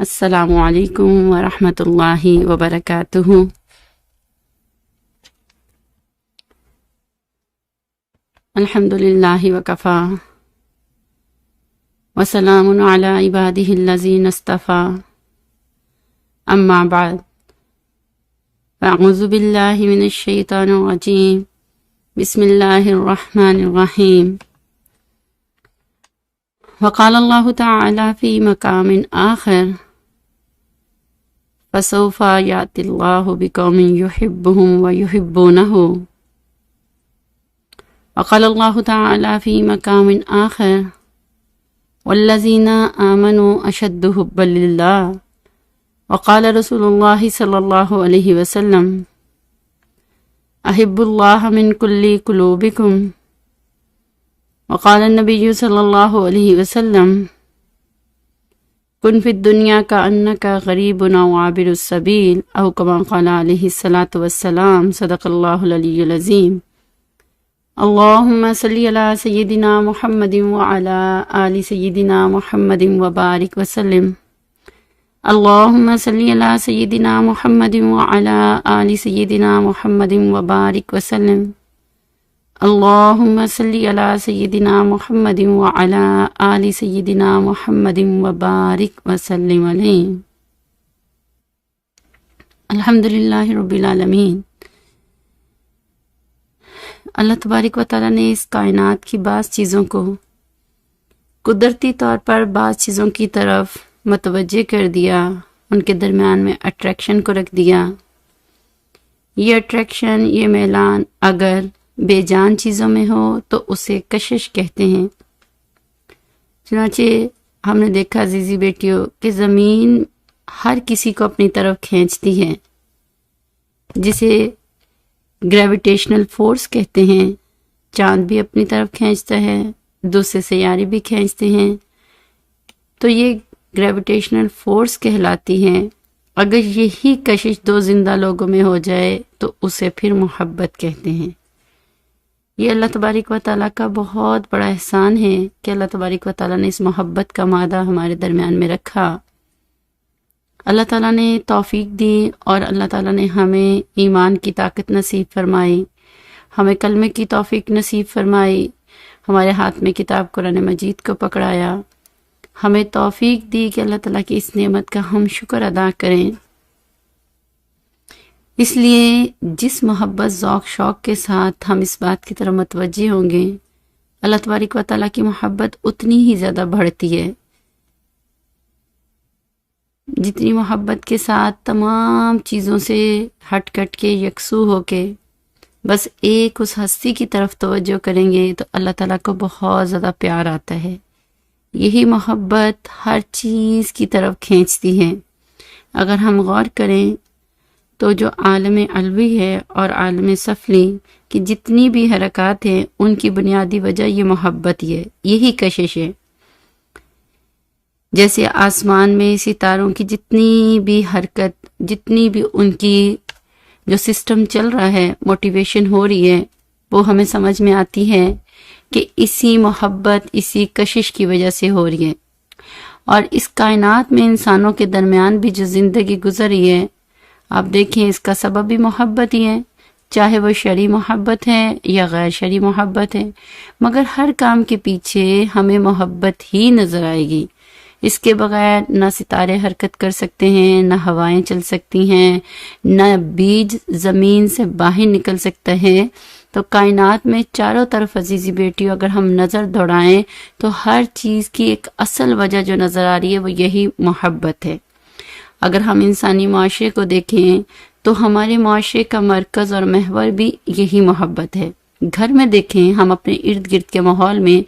السلام علیکم ورحمۃ اللہ وبرکاتہ۔ الحمد للہ وکفا وسلام علی عبادہ الذین اصطفیٰ، اما بعد فاعوذ باللہ من الشیطان الرجیم، بسم اللہ الرحمن الرحیم۔ وقال اللہ تعالی فی مقام آخر، فسوف یأتی اللہ بقوم یحبهم ویحبونہ۔ وقال اللہ تعالی فی مقام آخر، والذین آمنوا اشد حبا للہ۔ وقال رسول اللہ صلی اللہ علیہ وسلم، احب اللہ من کل قلوبکم۔ وقال النبی صلی اللہ علیہ وسلم، کن فی الدنیا کأنک غریب او عابر السبیل، او کما قال علیہ الصلاۃ والسلام، صدق اللہ العلی العظیم۔ اللہم صلی علی سیدنا محمد وعلی آل سیدنا محمد وبارک وسلم۔ اللہم صلی علی سیدنا محمد وعلی آل سیدنا محمد وبارک وسلم۔ اللہم صلی علی سیدنا محمد وعلی آل سیدنا محمد وبارک وسلم علیہ۔ الحمدللہ رب العالمین۔ اللہ تبارک و تعالیٰ نے اس کائنات کی بعض چیزوں کو قدرتی طور پر بعض چیزوں کی طرف متوجہ کر دیا، ان کے درمیان میں اٹریکشن کو رکھ دیا۔ یہ اٹریکشن، یہ میلان اگر بے جان چیزوں میں ہو تو اسے کشش کہتے ہیں۔ چنانچہ ہم نے دیکھا عزیزی بیٹیوں کہ زمین ہر کسی کو اپنی طرف کھینچتی ہے، جسے گریویٹیشنل فورس کہتے ہیں۔ چاند بھی اپنی طرف کھینچتا ہے، دوسرے سیارے بھی کھینچتے ہیں، تو یہ گریویٹیشنل فورس کہلاتی ہے۔ اگر یہی کشش دو زندہ لوگوں میں ہو جائے تو اسے پھر محبت کہتے ہیں۔ یہ اللہ تبارک و تعالیٰ کا بہت بڑا احسان ہے کہ اللہ تبارک و تعالیٰ نے اس محبت کا مادہ ہمارے درمیان میں رکھا۔ اللہ تعالیٰ نے توفیق دی اور اللہ تعالیٰ نے ہمیں ایمان کی طاقت نصیب فرمائی، ہمیں کلمے کی توفیق نصیب فرمائی، ہمارے ہاتھ میں کتاب قرآن مجید کو پکڑایا، ہمیں توفیق دی کہ اللہ تعالیٰ کی اس نعمت کا ہم شکر ادا کریں۔ اس لیے جس محبت ذوق شوق کے ساتھ ہم اس بات کی طرف متوجہ ہوں گے، اللہ تبارک و تعالیٰ کی محبت اتنی ہی زیادہ بڑھتی ہے۔ جتنی محبت کے ساتھ تمام چیزوں سے ہٹ کٹ کے یکسو ہو کے بس ایک اس ہستی کی طرف توجہ کریں گے تو اللہ تعالیٰ کو بہت زیادہ پیار آتا ہے۔ یہی محبت ہر چیز کی طرف کھینچتی ہے۔ اگر ہم غور کریں تو جو عالم علوی ہے اور عالم سفلی کی جتنی بھی حرکات ہیں، ان کی بنیادی وجہ یہ محبت ہی ہے، یہی کشش ہے۔ جیسے آسمان میں ستاروں کی جتنی بھی حرکت، جتنی بھی ان کی جو سسٹم چل رہا ہے، موٹیویشن ہو رہی ہے، وہ ہمیں سمجھ میں آتی ہے کہ اسی محبت، اسی کشش کی وجہ سے ہو رہی ہے۔ اور اس کائنات میں انسانوں کے درمیان بھی جو زندگی گزری ہے، آپ دیکھیں اس کا سبب بھی محبت ہی ہے، چاہے وہ شرعی محبت ہے یا غیر شرعی محبت ہے، مگر ہر کام کے پیچھے ہمیں محبت ہی نظر آئے گی۔ اس کے بغیر نہ ستارے حرکت کر سکتے ہیں، نہ ہوائیں چل سکتی ہیں، نہ بیج زمین سے باہر نکل سکتا ہے۔ تو کائنات میں چاروں طرف عزیزی بیٹیوں اگر ہم نظر دوڑائیں تو ہر چیز کی ایک اصل وجہ جو نظر آ رہی ہے وہ یہی محبت ہے۔ اگر ہم انسانی معاشرے کو دیکھیں تو ہمارے معاشرے کا مرکز اور محور بھی یہی محبت ہے۔ گھر میں دیکھیں ہم اپنے ارد گرد کے ماحول میں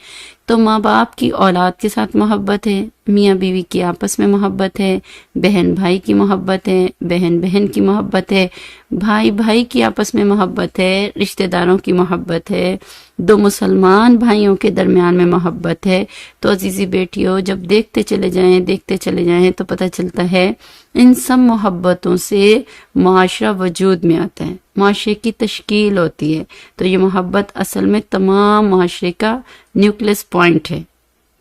تو ماں باپ کی اولاد کے ساتھ محبت ہے، میاں بیوی کی آپس میں محبت ہے، بہن بھائی کی محبت ہے، بہن بہن کی محبت ہے، بھائی بھائی کی آپس میں محبت ہے، رشتہ داروں کی محبت ہے، دو مسلمان بھائیوں کے درمیان میں محبت ہے۔ تو عزیزی بیٹیوں جب دیکھتے چلے جائیں تو پتہ چلتا ہے ان سب محبتوں سے معاشرہ وجود میں آتا ہے، معاشرے کی تشکیل ہوتی ہے۔ تو یہ محبت اصل میں تمام معاشرے کا نیوکلس پوائنٹ ہے۔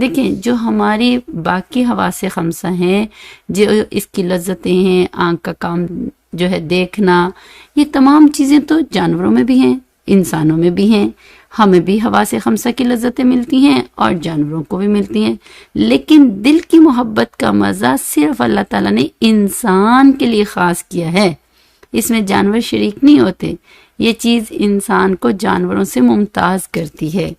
دیکھیں جو ہماری باقی حواس خمسہ ہیں، جو اس کی لذتیں ہیں، آنکھ کا کام جو ہے دیکھنا، یہ تمام چیزیں تو جانوروں میں بھی ہیں، انسانوں میں بھی ہیں، ہمیں بھی حواس خمسہ کی لذتیں ملتی ہیں اور جانوروں کو بھی ملتی ہیں، لیکن دل کی محبت کا مزہ صرف اللہ تعالیٰ نے انسان کے لیے خاص کیا ہے، اس میں جانور شریک نہیں ہوتے، یہ چیز انسان کو جانوروں سے ممتاز کرتی ہے۔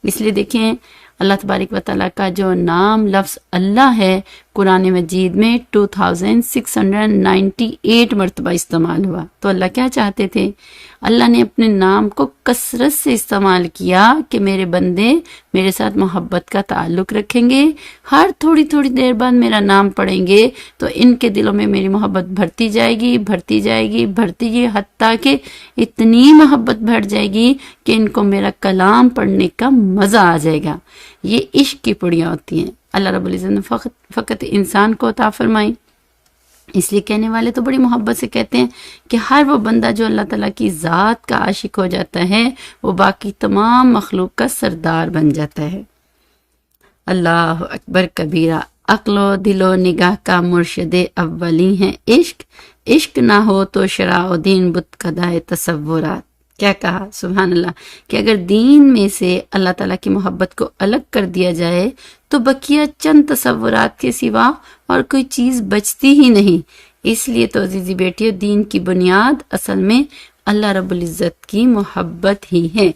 اس لیے دیکھیں اللہ تبارک و تعالیٰ کا جو نام لفظ اللہ ہے قرآن مجید میں 2698 مرتبہ استعمال ہوا، تو اللہ کیا چاہتے تھے؟ اللہ نے اپنے نام کو کثرت سے استعمال کیا کہ میرے بندے میرے ساتھ محبت کا تعلق رکھیں گے، ہر تھوڑی تھوڑی دیر بعد میرا نام پڑھیں گے تو ان کے دلوں میں میری محبت بڑھتی جائے گی، بڑھتی جائے گی، بڑھتی جائے گی، حتیٰ کہ اتنی محبت بڑھ جائے گی کہ ان کو میرا کلام پڑھنے کا مزہ آ جائے گا۔ یہ عشق کی پڑیاں ہوتی ہیں، اللہ رب العزت نے فقط انسان کو عطا فرمائی۔ اس لیے کہنے والے تو بڑی محبت سے کہتے ہیں کہ ہر وہ بندہ جو اللہ تعالیٰ کی ذات کا عاشق ہو جاتا ہے وہ باقی تمام مخلوق کا سردار بن جاتا ہے۔ اللہ اکبر کبیرہ، عقل و دل و نگاہ کا مرشد اولی ہے عشق، عشق نہ ہو تو شرع و دین بت کدائے تصورات۔ کیا کہا سبحان اللہ، کہ اگر دین میں سے اللہ تعالیٰ کی محبت کو الگ کر دیا جائے تو بقیہ چند تصورات کے سوا اور کوئی چیز بچتی ہی نہیں۔ اس لیے تو عزیزی بیٹیوں، دین کی بنیاد اصل میں اللہ رب العزت کی محبت ہی ہے۔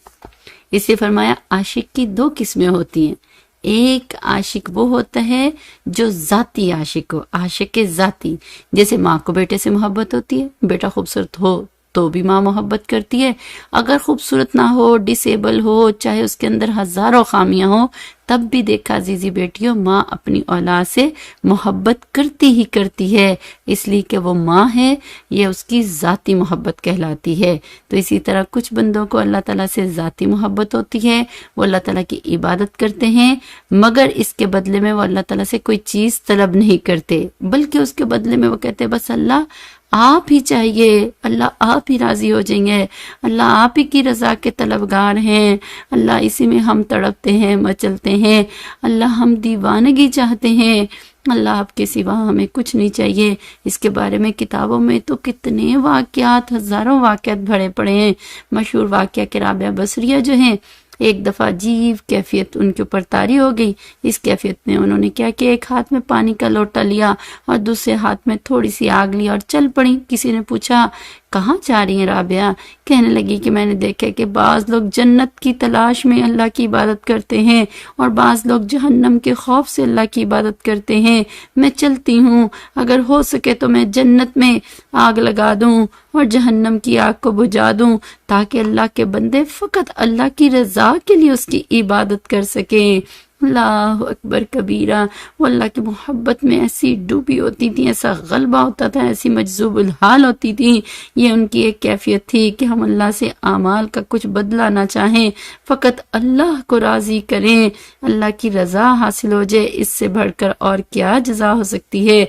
اسے فرمایا عاشق کی دو قسمیں ہوتی ہیں، ایک عاشق وہ ہوتا ہے جو ذاتی عاشق ہو، عاشق ذاتی، جیسے ماں کو بیٹے سے محبت ہوتی ہے، بیٹا خوبصورت ہو تو بھی ماں محبت کرتی ہے، اگر خوبصورت نہ ہو، ڈسیبل ہو، چاہے اس کے اندر ہزاروں خامیاں ہوں، تب بھی دیکھا عزیزی بیٹیوں ماں اپنی اولاد سے محبت کرتی ہی کرتی ہے، اس لیے کہ وہ ماں ہے، یہ اس کی ذاتی محبت کہلاتی ہے۔ تو اسی طرح کچھ بندوں کو اللہ تعالیٰ سے ذاتی محبت ہوتی ہے، وہ اللہ تعالیٰ کی عبادت کرتے ہیں، مگر اس کے بدلے میں وہ اللہ تعالیٰ سے کوئی چیز طلب نہیں کرتے، بلکہ اس کے بدلے میں وہ کہتے ہیں بس اللہ آپ ہی چاہیے، اللہ آپ ہی راضی ہو جائیں گے، اللہ آپ ہی کی رضا کے طلبگار ہیں، اللہ اسی میں ہم تڑپتے ہیں، مچلتے ہیں، اللہ ہم دیوانگی چاہتے ہیں، اللہ آپ کے سوا ہمیں کچھ نہیں چاہیے۔ اس کے بارے میں کتابوں میں تو کتنے واقعات، ہزاروں واقعات بھرے پڑے ہیں۔ مشہور واقعہ کہ رابعہ بصریہ جو ہیں، ایک دفعہ عجیب کیفیت ان کے اوپر طاری ہو گئی، اس کیفیت میں انہوں نے کیا کہ ایک ہاتھ میں پانی کا لوٹا لیا اور دوسرے ہاتھ میں تھوڑی سی آگ لی اور چل پڑی۔ کسی نے پوچھا کہاں جا رہی ہیں رابعہ؟ کہنے لگی کہ میں نے دیکھا کہ بعض لوگ جنت کی تلاش میں اللہ کی عبادت کرتے ہیں اور بعض لوگ جہنم کے خوف سے اللہ کی عبادت کرتے ہیں، میں چلتی ہوں، اگر ہو سکے تو میں جنت میں آگ لگا دوں اور جہنم کی آگ کو بجھا دوں تاکہ اللہ کے بندے فقط اللہ کی رضا کے لیے اس کی عبادت کر سکیں۔ اللہ اکبر کبیرہ، وہ اللہ کی محبت میں ایسی ڈوبی ہوتی تھی، ایسا غلبہ ہوتا تھا، ایسی مجذوب الحال ہوتی تھی۔ یہ ان کی ایک کیفیت تھی کہ ہم اللہ سے اعمال کا کچھ بدلہ نہ چاہیں، فقط اللہ کو راضی کریں، اللہ کی رضا حاصل ہو جائے، اس سے بڑھ کر اور کیا جزا ہو سکتی ہے۔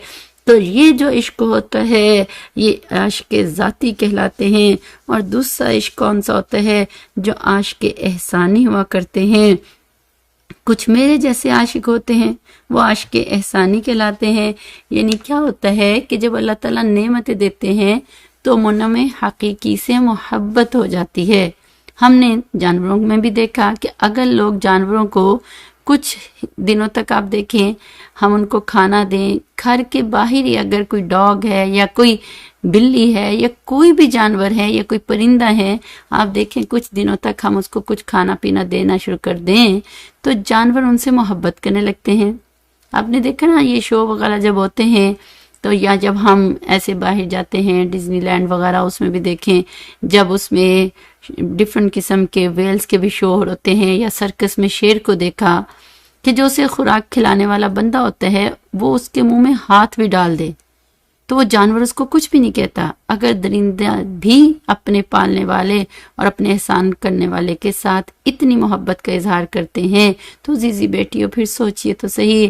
تو یہ جو عشق ہوتا ہے یہ عاشق ذاتی کہلاتے ہیں، اور دوسرا عشق کون سا ہوتا ہے؟ جو عاشق احسانی ہوا کرتے ہیں۔ کچھ میرے جیسے عاشق ہوتے ہیں، وہ عاشق احسانی کہلاتے ہیں۔ یعنی کیا ہوتا ہے کہ جب اللہ تعالیٰ نعمتیں دیتے ہیں تو منع میں حقیقی سے محبت ہو جاتی ہے۔ ہم نے جانوروں میں بھی دیکھا کہ اگر لوگ جانوروں کو کچھ دنوں تک آپ دیکھیں، ہم ان کو کھانا دیں، گھر کے باہر ہی اگر کوئی ڈاگ ہے یا کوئی بلی ہے یا کوئی بھی جانور ہے یا کوئی پرندہ ہے، آپ دیکھیں کچھ دنوں تک ہم اس کو کچھ کھانا پینا دینا شروع کر دیں تو جانور ان سے محبت کرنے لگتے ہیں۔ آپ نے دیکھا نا یہ شو وغیرہ جب ہوتے ہیں تو یا جب ہم ایسے باہر جاتے ہیں ڈزنی لینڈ وغیرہ، اس میں بھی دیکھیں جب اس میں ڈیفرنٹ قسم کے ویلز کے بھی شو ہوتے ہیں، یا سرکس میں شیر کو دیکھا کہ جو اسے خوراک کھلانے والا بندہ ہوتا ہے وہ اس کے منہ میں ہاتھ بھی ڈال دے تو وہ جانور اس کو کچھ بھی نہیں کہتا۔ اگر درندہ بھی اپنے پالنے والے اور اپنے احسان کرنے والے کے ساتھ اتنی محبت کا اظہار کرتے ہیں تو عزیزی بیٹیوں پھر سوچئے تو صحیح،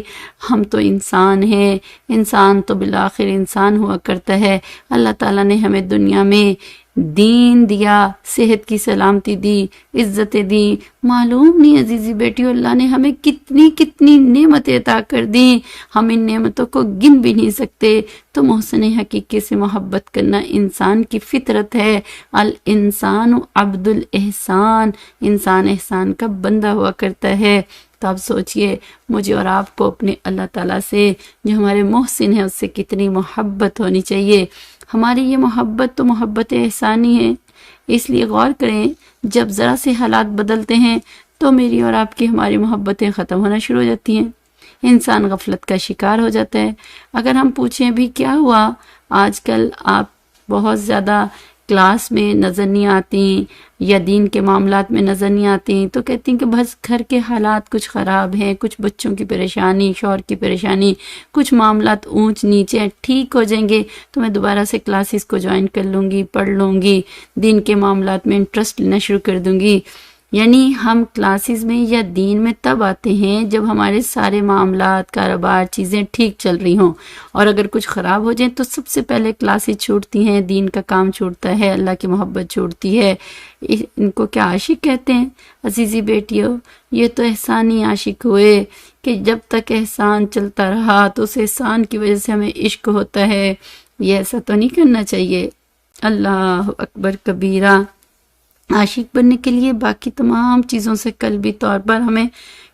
ہم تو انسان ہیں، انسان تو بالآخر انسان ہوا کرتا ہے۔ اللہ تعالیٰ نے ہمیں دنیا میں دین دیا، صحت کی سلامتی دی، عزتیں دی، معلوم نہیں عزیزی بیٹیوں اللہ نے ہمیں کتنی کتنی نعمتیں عطا کر دیں، ہم ان نعمتوں کو گن بھی نہیں سکتے۔ تو محسن حقیقی سے محبت کرنا انسان کی فطرت ہے۔ الانسان عبد الاحسان، انسان احسان کا بندہ ہوا کرتا ہے۔ تو آپ سوچئے مجھے اور آپ کو اپنے اللہ تعالیٰ سے جو ہمارے محسن ہے اس سے کتنی محبت ہونی چاہیے۔ ہماری یہ محبت تو محبت احسانی ہے، اس لیے غور کریں جب ذرا سے حالات بدلتے ہیں تو میری اور آپ کی ہماری محبتیں ختم ہونا شروع ہو جاتی ہیں، انسان غفلت کا شکار ہو جاتا ہے۔ اگر ہم پوچھیں بھی کیا ہوا، آج کل آپ بہت زیادہ کلاس میں نظر نہیں آتی یا دین کے معاملات میں نظر نہیں آتی، تو کہتی ہیں کہ بس گھر کے حالات کچھ خراب ہیں، کچھ بچوں کی پریشانی، شوہر کی پریشانی، کچھ معاملات اونچ نیچے، ٹھیک ہو جائیں گے تو میں دوبارہ سے کلاسز کو جوائن کر لوں گی، پڑھ لوں گی، دین کے معاملات میں انٹرسٹ لینا شروع کر دوں گی۔ یعنی ہم کلاسز میں یا دین میں تب آتے ہیں جب ہمارے سارے معاملات، کاروبار، چیزیں ٹھیک چل رہی ہوں، اور اگر کچھ خراب ہو جائیں تو سب سے پہلے کلاسز چھوڑتی ہیں، دین کا کام چھوڑتا ہے، اللہ کی محبت چھوڑتی ہے۔ ان کو کیا عاشق کہتے ہیں؟ عزیزی بیٹیوں، یہ تو احسانی عاشق ہوئے کہ جب تک احسان چلتا رہا تو اس احسان کی وجہ سے ہمیں عشق ہوتا ہے۔ یہ ایسا تو نہیں کرنا چاہیے۔ اللہ اکبر کبیرہ۔ عاشق بننے کے لیے باقی تمام چیزوں سے قلبی طور پر ہمیں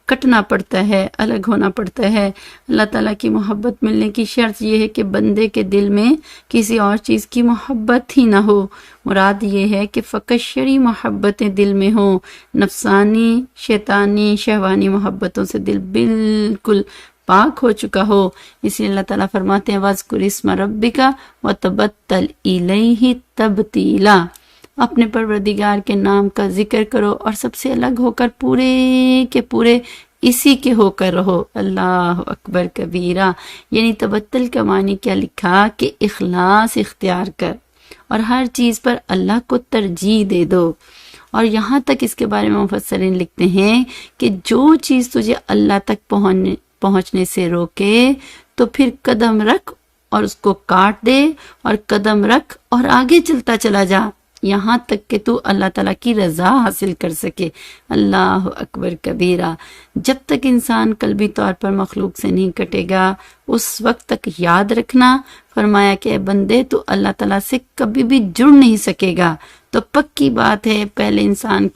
کٹنا پڑتا ہے، الگ ہونا پڑتا ہے۔ اللہ تعالیٰ کی محبت ملنے کی شرط یہ ہے کہ بندے کے دل میں کسی اور چیز کی محبت ہی نہ ہو۔ مراد یہ ہے کہ فقط شرعی محبتیں دل میں ہوں، نفسانی، شیطانی، شہوانی محبتوں سے دل بالکل پاک ہو چکا ہو۔ اس لیے اللہ تعالیٰ فرماتے ہیں وَاذْكُرِ اسْمَ رَبِّكَ وَتَبَتَّلْ إِلَيْهِ تَبْتِيلًا، اپنے پروردگار کے نام کا ذکر کرو اور سب سے الگ ہو کر پورے کے پورے اسی کے ہو کر رہو۔ اللہ اکبر کبیرہ۔ یعنی تبتل کا معنی کیا لکھا کہ اخلاص اختیار کر اور ہر چیز پر اللہ کو ترجیح دے دو۔ اور یہاں تک اس کے بارے میں مفسرین لکھتے ہیں کہ جو چیز تجھے اللہ تک پہنچنے سے روکے تو پھر قدم رکھ اور اس کو کاٹ دے، اور قدم رکھ اور آگے چلتا چلا جا، یہاں تک کہ تو اللہ تعالیٰ کی رضا حاصل کر سکے۔ اللہ اکبر کبیرہ۔ جب تک انسان قلبی طور پر مخلوق سے نہیں کٹے گا اس وقت تک یاد رکھنا، فرمایا کہ اے بندے تو اللہ تعالیٰ سے کبھی بھی جڑ نہیں سکے گا۔ تو پکی بات ہے پہلے انسان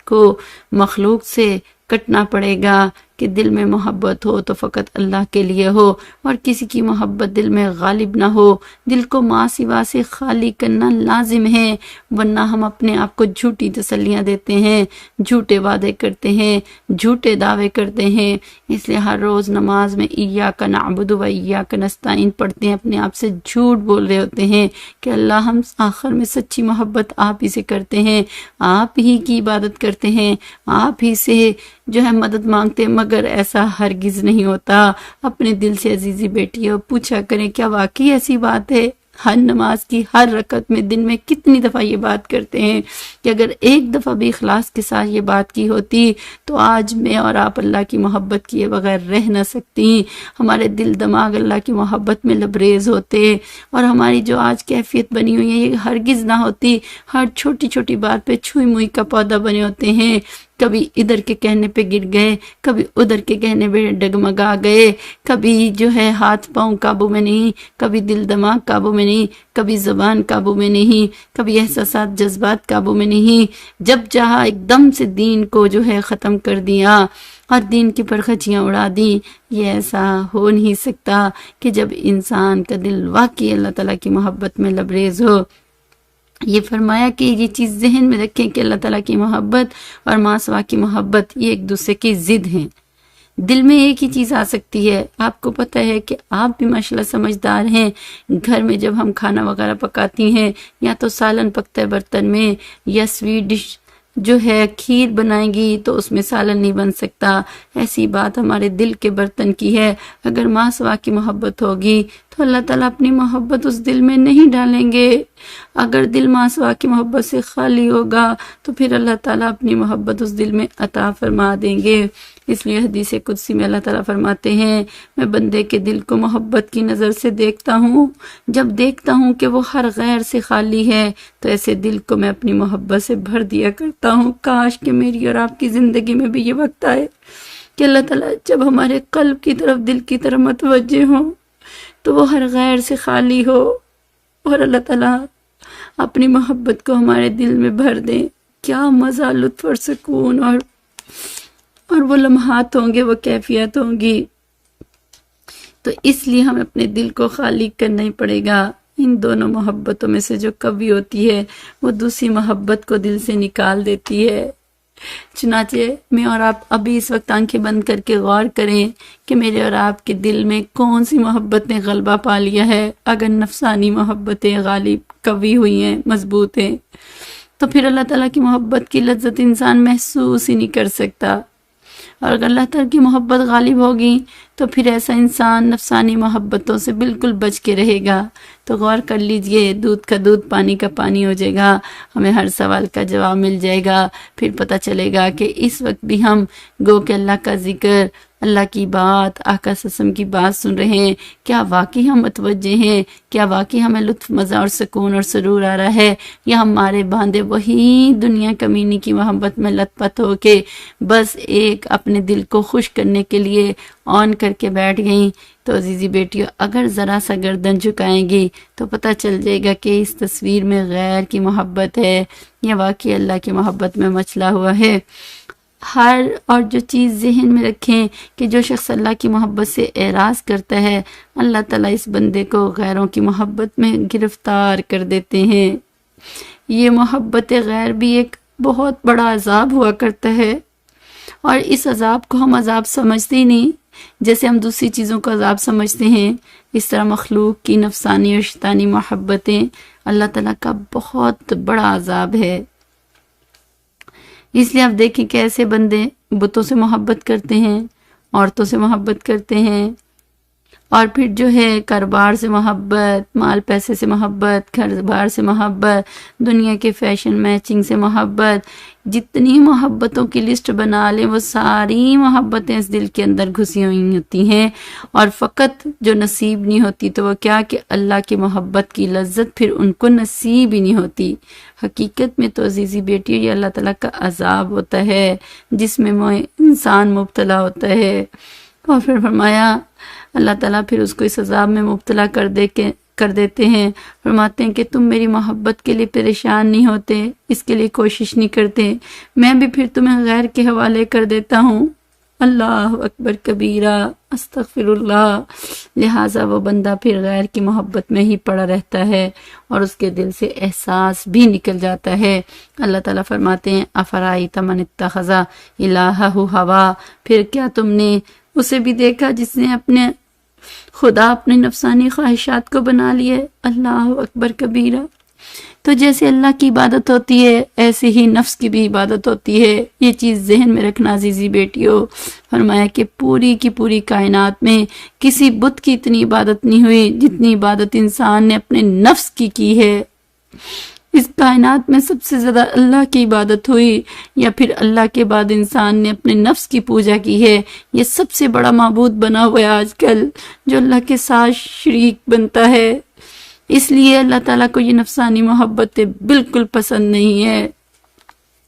کو مخلوق سے کٹنا پڑے گا کہ دل میں محبت ہو تو فقط اللہ کے لیے ہو، اور کسی کی محبت دل میں غالب نہ ہو۔ دل کو ماں سوا سے خالی کرنا لازم ہے، ورنہ ہم اپنے آپ کو جھوٹی تسلیاں دیتے ہیں، جھوٹے وعدے کرتے ہیں، جھوٹے دعوے کرتے ہیں۔ اس لیے ہر روز نماز میں ایاک نعبد و ایاک نستعین پڑھتے ہیں، اپنے آپ سے جھوٹ بول رہے ہوتے ہیں کہ اللہ ہم آخر میں سچی محبت آپ ہی سے کرتے ہیں، آپ ہی کی عبادت کرتے ہیں، آپ ہی سے جو ہے مدد مانگتے ہیں، مگر ایسا ہرگز نہیں ہوتا۔ اپنے دل سے عزیزی بیٹیوں پوچھا کریں کیا واقعی ایسی بات ہے؟ ہر نماز کی ہر رکعت میں دن میں کتنی دفعہ یہ بات کرتے ہیں کہ اگر ایک دفعہ بھی اخلاص کے ساتھ یہ بات کی ہوتی تو آج میں اور آپ اللہ کی محبت کیے بغیر رہ نہ سکتی، ہمارے دل دماغ اللہ کی محبت میں لبریز ہوتے، اور ہماری جو آج کیفیت بنی ہوئی ہے یہ ہرگز نہ ہوتی۔ ہر چھوٹی چھوٹی بات پہ چھوئی موئی کا پودا بنے ہوتے ہیں، کبھی ادھر کے کہنے پہ گر گئے، کبھی ادھر کے کہنے پہ ڈگمگا گئے، کبھی جو ہے ہاتھ پاؤں قابو میں نہیں، کبھی دل دماغ قابو میں نہیں، کبھی زبان قابو میں نہیں، کبھی احساسات جذبات قابو میں نہیں۔ جب چاہا ایک دم سے دین کو جو ہے ختم کر دیا اور دین کی پرخچیاں اڑا دی۔ یہ ایسا ہو نہیں سکتا کہ جب انسان کا دل واقعی اللہ تعالیٰ کی محبت میں لبریز ہو۔ یہ فرمایا کہ یہ چیز ذہن میں رکھیں کہ اللہ تعالیٰ کی محبت اور ماں سوا کی محبت یہ ایک دوسرے کی ضد ہیں۔ دل میں ایک ہی چیز آ سکتی ہے۔ آپ کو پتہ ہے کہ آپ بھی ماشاءاللہ سمجھدار ہیں، گھر میں جب ہم کھانا وغیرہ پکاتی ہیں یا تو سالن پکتا ہے برتن میں، یا سویٹ ڈش جو ہے کھیر بنائیں گی تو اس میں سالن نہیں بن سکتا۔ ایسی بات ہمارے دل کے برتن کی ہے۔ اگر ماں سوا کی محبت ہوگی تو اللہ تعالیٰ اپنی محبت اس دل میں نہیں ڈالیں گے۔ اگر دل ماں سوا کی محبت سے خالی ہوگا تو پھر اللہ تعالیٰ اپنی محبت اس دل میں عطا فرما دیں گے۔ اس لیے حدیث قدسی میں اللہ تعالیٰ فرماتے ہیں میں بندے کے دل کو محبت کی نظر سے دیکھتا ہوں، جب دیکھتا ہوں کہ وہ ہر غیر سے خالی ہے تو ایسے دل کو میں اپنی محبت سے بھر دیا کرتا ہوں۔ کاش کہ میری اور آپ کی زندگی میں بھی یہ وقت آئے کہ اللہ تعالیٰ جب ہمارے قلب کی طرف، دل کی طرف متوجہ ہوں تو وہ ہر غیر سے خالی ہو، اور اللہ تعالیٰ اپنی محبت کو ہمارے دل میں بھر دیں۔ کیا مزہ، لطف اور سکون اور وہ لمحات ہوں گے، وہ کیفیت ہوں گی۔ تو اس لیے ہمیں اپنے دل کو خالی کرنا ہی پڑے گا۔ ان دونوں محبتوں میں سے جو کبھی ہوتی ہے وہ دوسری محبت کو دل سے نکال دیتی ہے۔ چنانچہ میں اور آپ ابھی اس وقت آنکھیں بند کر کے غور کریں کہ میرے اور آپ کے دل میں کون سی محبت نے غلبہ پا لیا ہے۔ اگر نفسانی محبتیں غالب قوی ہوئی ہیں، مضبوط ہیں، تو پھر اللہ تعالیٰ کی محبت کی لذت انسان محسوس ہی نہیں کر سکتا، اور اگر اللہ تعالیٰ کی محبت غالب ہوگی تو پھر ایسا انسان نفسانی محبتوں سے بالکل بچ کے رہے گا۔ تو غور کر لیجئے، دودھ کا دودھ، پانی کا پانی ہو جائے گا، ہمیں ہر سوال کا جواب مل جائے گا۔ پھر پتہ چلے گا کہ اس وقت بھی ہم گو کہ اللہ کا ذکر، اللہ کی بات، آقا صلی اللہ علیہ وسلم کی بات سن رہے ہیں، کیا واقعی ہم متوجہ ہیں؟ کیا واقعی ہمیں لطف، مزہ اور سکون اور سرور آ رہا ہے؟ یا ہمارے باندھے وہی دنیا کمینی کی محبت میں لت پت ہو کے بس ایک اپنے دل کو خوش کرنے کے لیے آن کر کے بیٹھ گئیں؟ تو عزیزی بیٹیوں، اگر ذرا سا گردن جھکائیں گی تو پتہ چل جائے گا کہ اس تصویر میں غیر کی محبت ہے یا واقعی اللہ کی محبت میں مچلا ہوا ہے۔ اور جو چیز ذہن میں رکھیں کہ جو شخص اللہ کی محبت سے اعراض کرتا ہے، اللہ تعالیٰ اس بندے کو غیروں کی محبت میں گرفتار کر دیتے ہیں۔ یہ محبت غیر بھی ایک بہت بڑا عذاب ہوا کرتا ہے، اور اس عذاب کو ہم عذاب سمجھتے ہی نہیں، جیسے ہم دوسری چیزوں کو عذاب سمجھتے ہیں۔ اس طرح مخلوق کی نفسانی اور شیطانی محبتیں اللہ تعالیٰ کا بہت بڑا عذاب ہے۔ اس لیے آپ دیکھیں کہ ایسے بندے بتوں سے محبت کرتے ہیں، عورتوں سے محبت کرتے ہیں، اور پھر جو ہے کاروبار سے محبت، مال پیسے سے محبت، گھر بار سے محبت، دنیا کے فیشن میچنگ سے محبت، جتنی محبتوں کی لسٹ بنا لیں وہ ساری محبتیں اس دل کے اندر گھسی ہوئی ہوتی ہیں، اور فقط جو نصیب نہیں ہوتی تو وہ کیا کہ اللہ کی محبت کی لذت پھر ان کو نصیب ہی نہیں ہوتی۔ حقیقت میں تو عزیزی بیٹی یہ اللہ تعالیٰ کا عذاب ہوتا ہے جس میں انسان مبتلا ہوتا ہے، اور پھر فرمایا اللہ تعالیٰ پھر اس کو اس عذاب میں مبتلا کر دیتے ہیں۔ فرماتے ہیں کہ تم میری محبت کے لیے پریشان نہیں ہوتے، اس کے لیے کوشش نہیں کرتے، میں بھی پھر تمہیں غیر کے حوالے کر دیتا ہوں۔ اللہ اکبر کبیرہ، استغفر اللہ۔ لہٰذا وہ بندہ پھر غیر کی محبت میں ہی پڑا رہتا ہے اور اس کے دل سے احساس بھی نکل جاتا ہے۔ اللہ تعالیٰ فرماتے ہیں افرأیت من اتخذ الہہ ہوا، پھر کیا تم نے اسے بھی دیکھا جس نے اپنے خدا اپنے نفسانی خواہشات کو بنا لیے؟ اللہ اکبر کبیرہ۔ تو جیسے اللہ کی عبادت ہوتی ہے ایسے ہی نفس کی بھی عبادت ہوتی ہے، یہ چیز ذہن میں رکھنا عزیزی بیٹیوں۔ فرمایا کہ پوری کی پوری کائنات میں کسی بت کی اتنی عبادت نہیں ہوئی جتنی عبادت انسان نے اپنے نفس کی ہے۔ اس کائنات میں سب سے زیادہ اللہ کی عبادت ہوئی، یا پھر اللہ کے بعد انسان نے اپنے نفس کی پوجا کی ہے۔ یہ سب سے بڑا معبود بنا ہوا ہے آج کل، جو اللہ کے ساتھ شریک بنتا ہے۔ اس لیے اللہ تعالیٰ کو یہ نفسانی محبتیں بالکل پسند نہیں ہے۔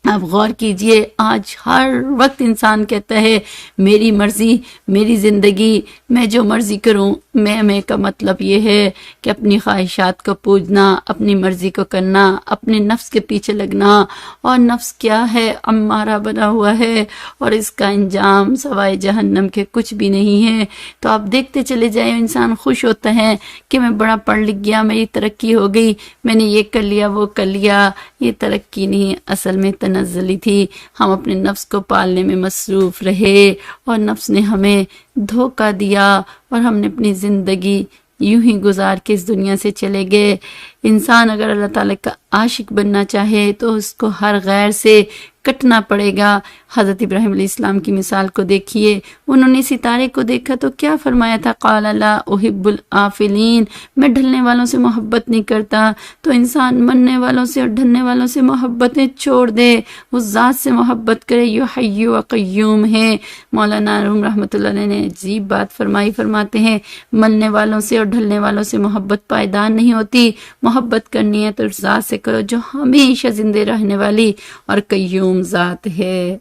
آپ غور کیجئے، آج ہر وقت انسان کہتا ہے میری مرضی، میری زندگی، میں جو مرضی کروں۔ میں کا مطلب یہ ہے کہ اپنی خواہشات کو پوجنا، اپنی مرضی کو کرنا، اپنے نفس کے پیچھے لگنا، اور نفس کیا ہے؟ امارہ بنا ہوا ہے، اور اس کا انجام سوائے جہنم کے کچھ بھی نہیں ہے۔ تو آپ دیکھتے چلے جائیں، انسان خوش ہوتا ہے کہ میں بڑا پڑھ لکھ گیا، میری ترقی ہو گئی، میں نے یہ کر لیا، وہ کر لیا۔ یہ ترقی نہیں، اصل میں تنزلی تھی۔ ہم اپنے نفس کو پالنے میں مصروف رہے اور نفس نے ہمیں دھوکہ دیا، اور ہم نے اپنی زندگی یوں ہی گزار کے اس دنیا سے چلے گئے۔ انسان اگر اللہ تعالیٰ کا عاشق بننا چاہے تو اس کو ہر غیر سے کٹنا پڑے گا۔ حضرت ابراہیم علیہ السلام کی مثال کو دیکھیے، انہوں نے ستارے کو دیکھا تو کیا فرمایا تھا؟ قال لا احب الآفلین، میں ڈھلنے والوں سے محبت نہیں کرتا۔ تو انسان مرنے والوں سے اور ڈھلنے والوں سے محبتیں چھوڑ دے، اس ذات سے محبت کرے جو حی و قیوم ہے۔ مولانا روم رحمۃ اللہ علیہ نے عجیب بات فرماتے ہیں، مرنے والوں سے اور ڈھلنے والوں سے محبت پائیدار نہیں ہوتی، محبت کرنی ہے تو اس ذات سے کرو جو ہمیشہ زندے رہنے والی اور قیوم ذات ہے۔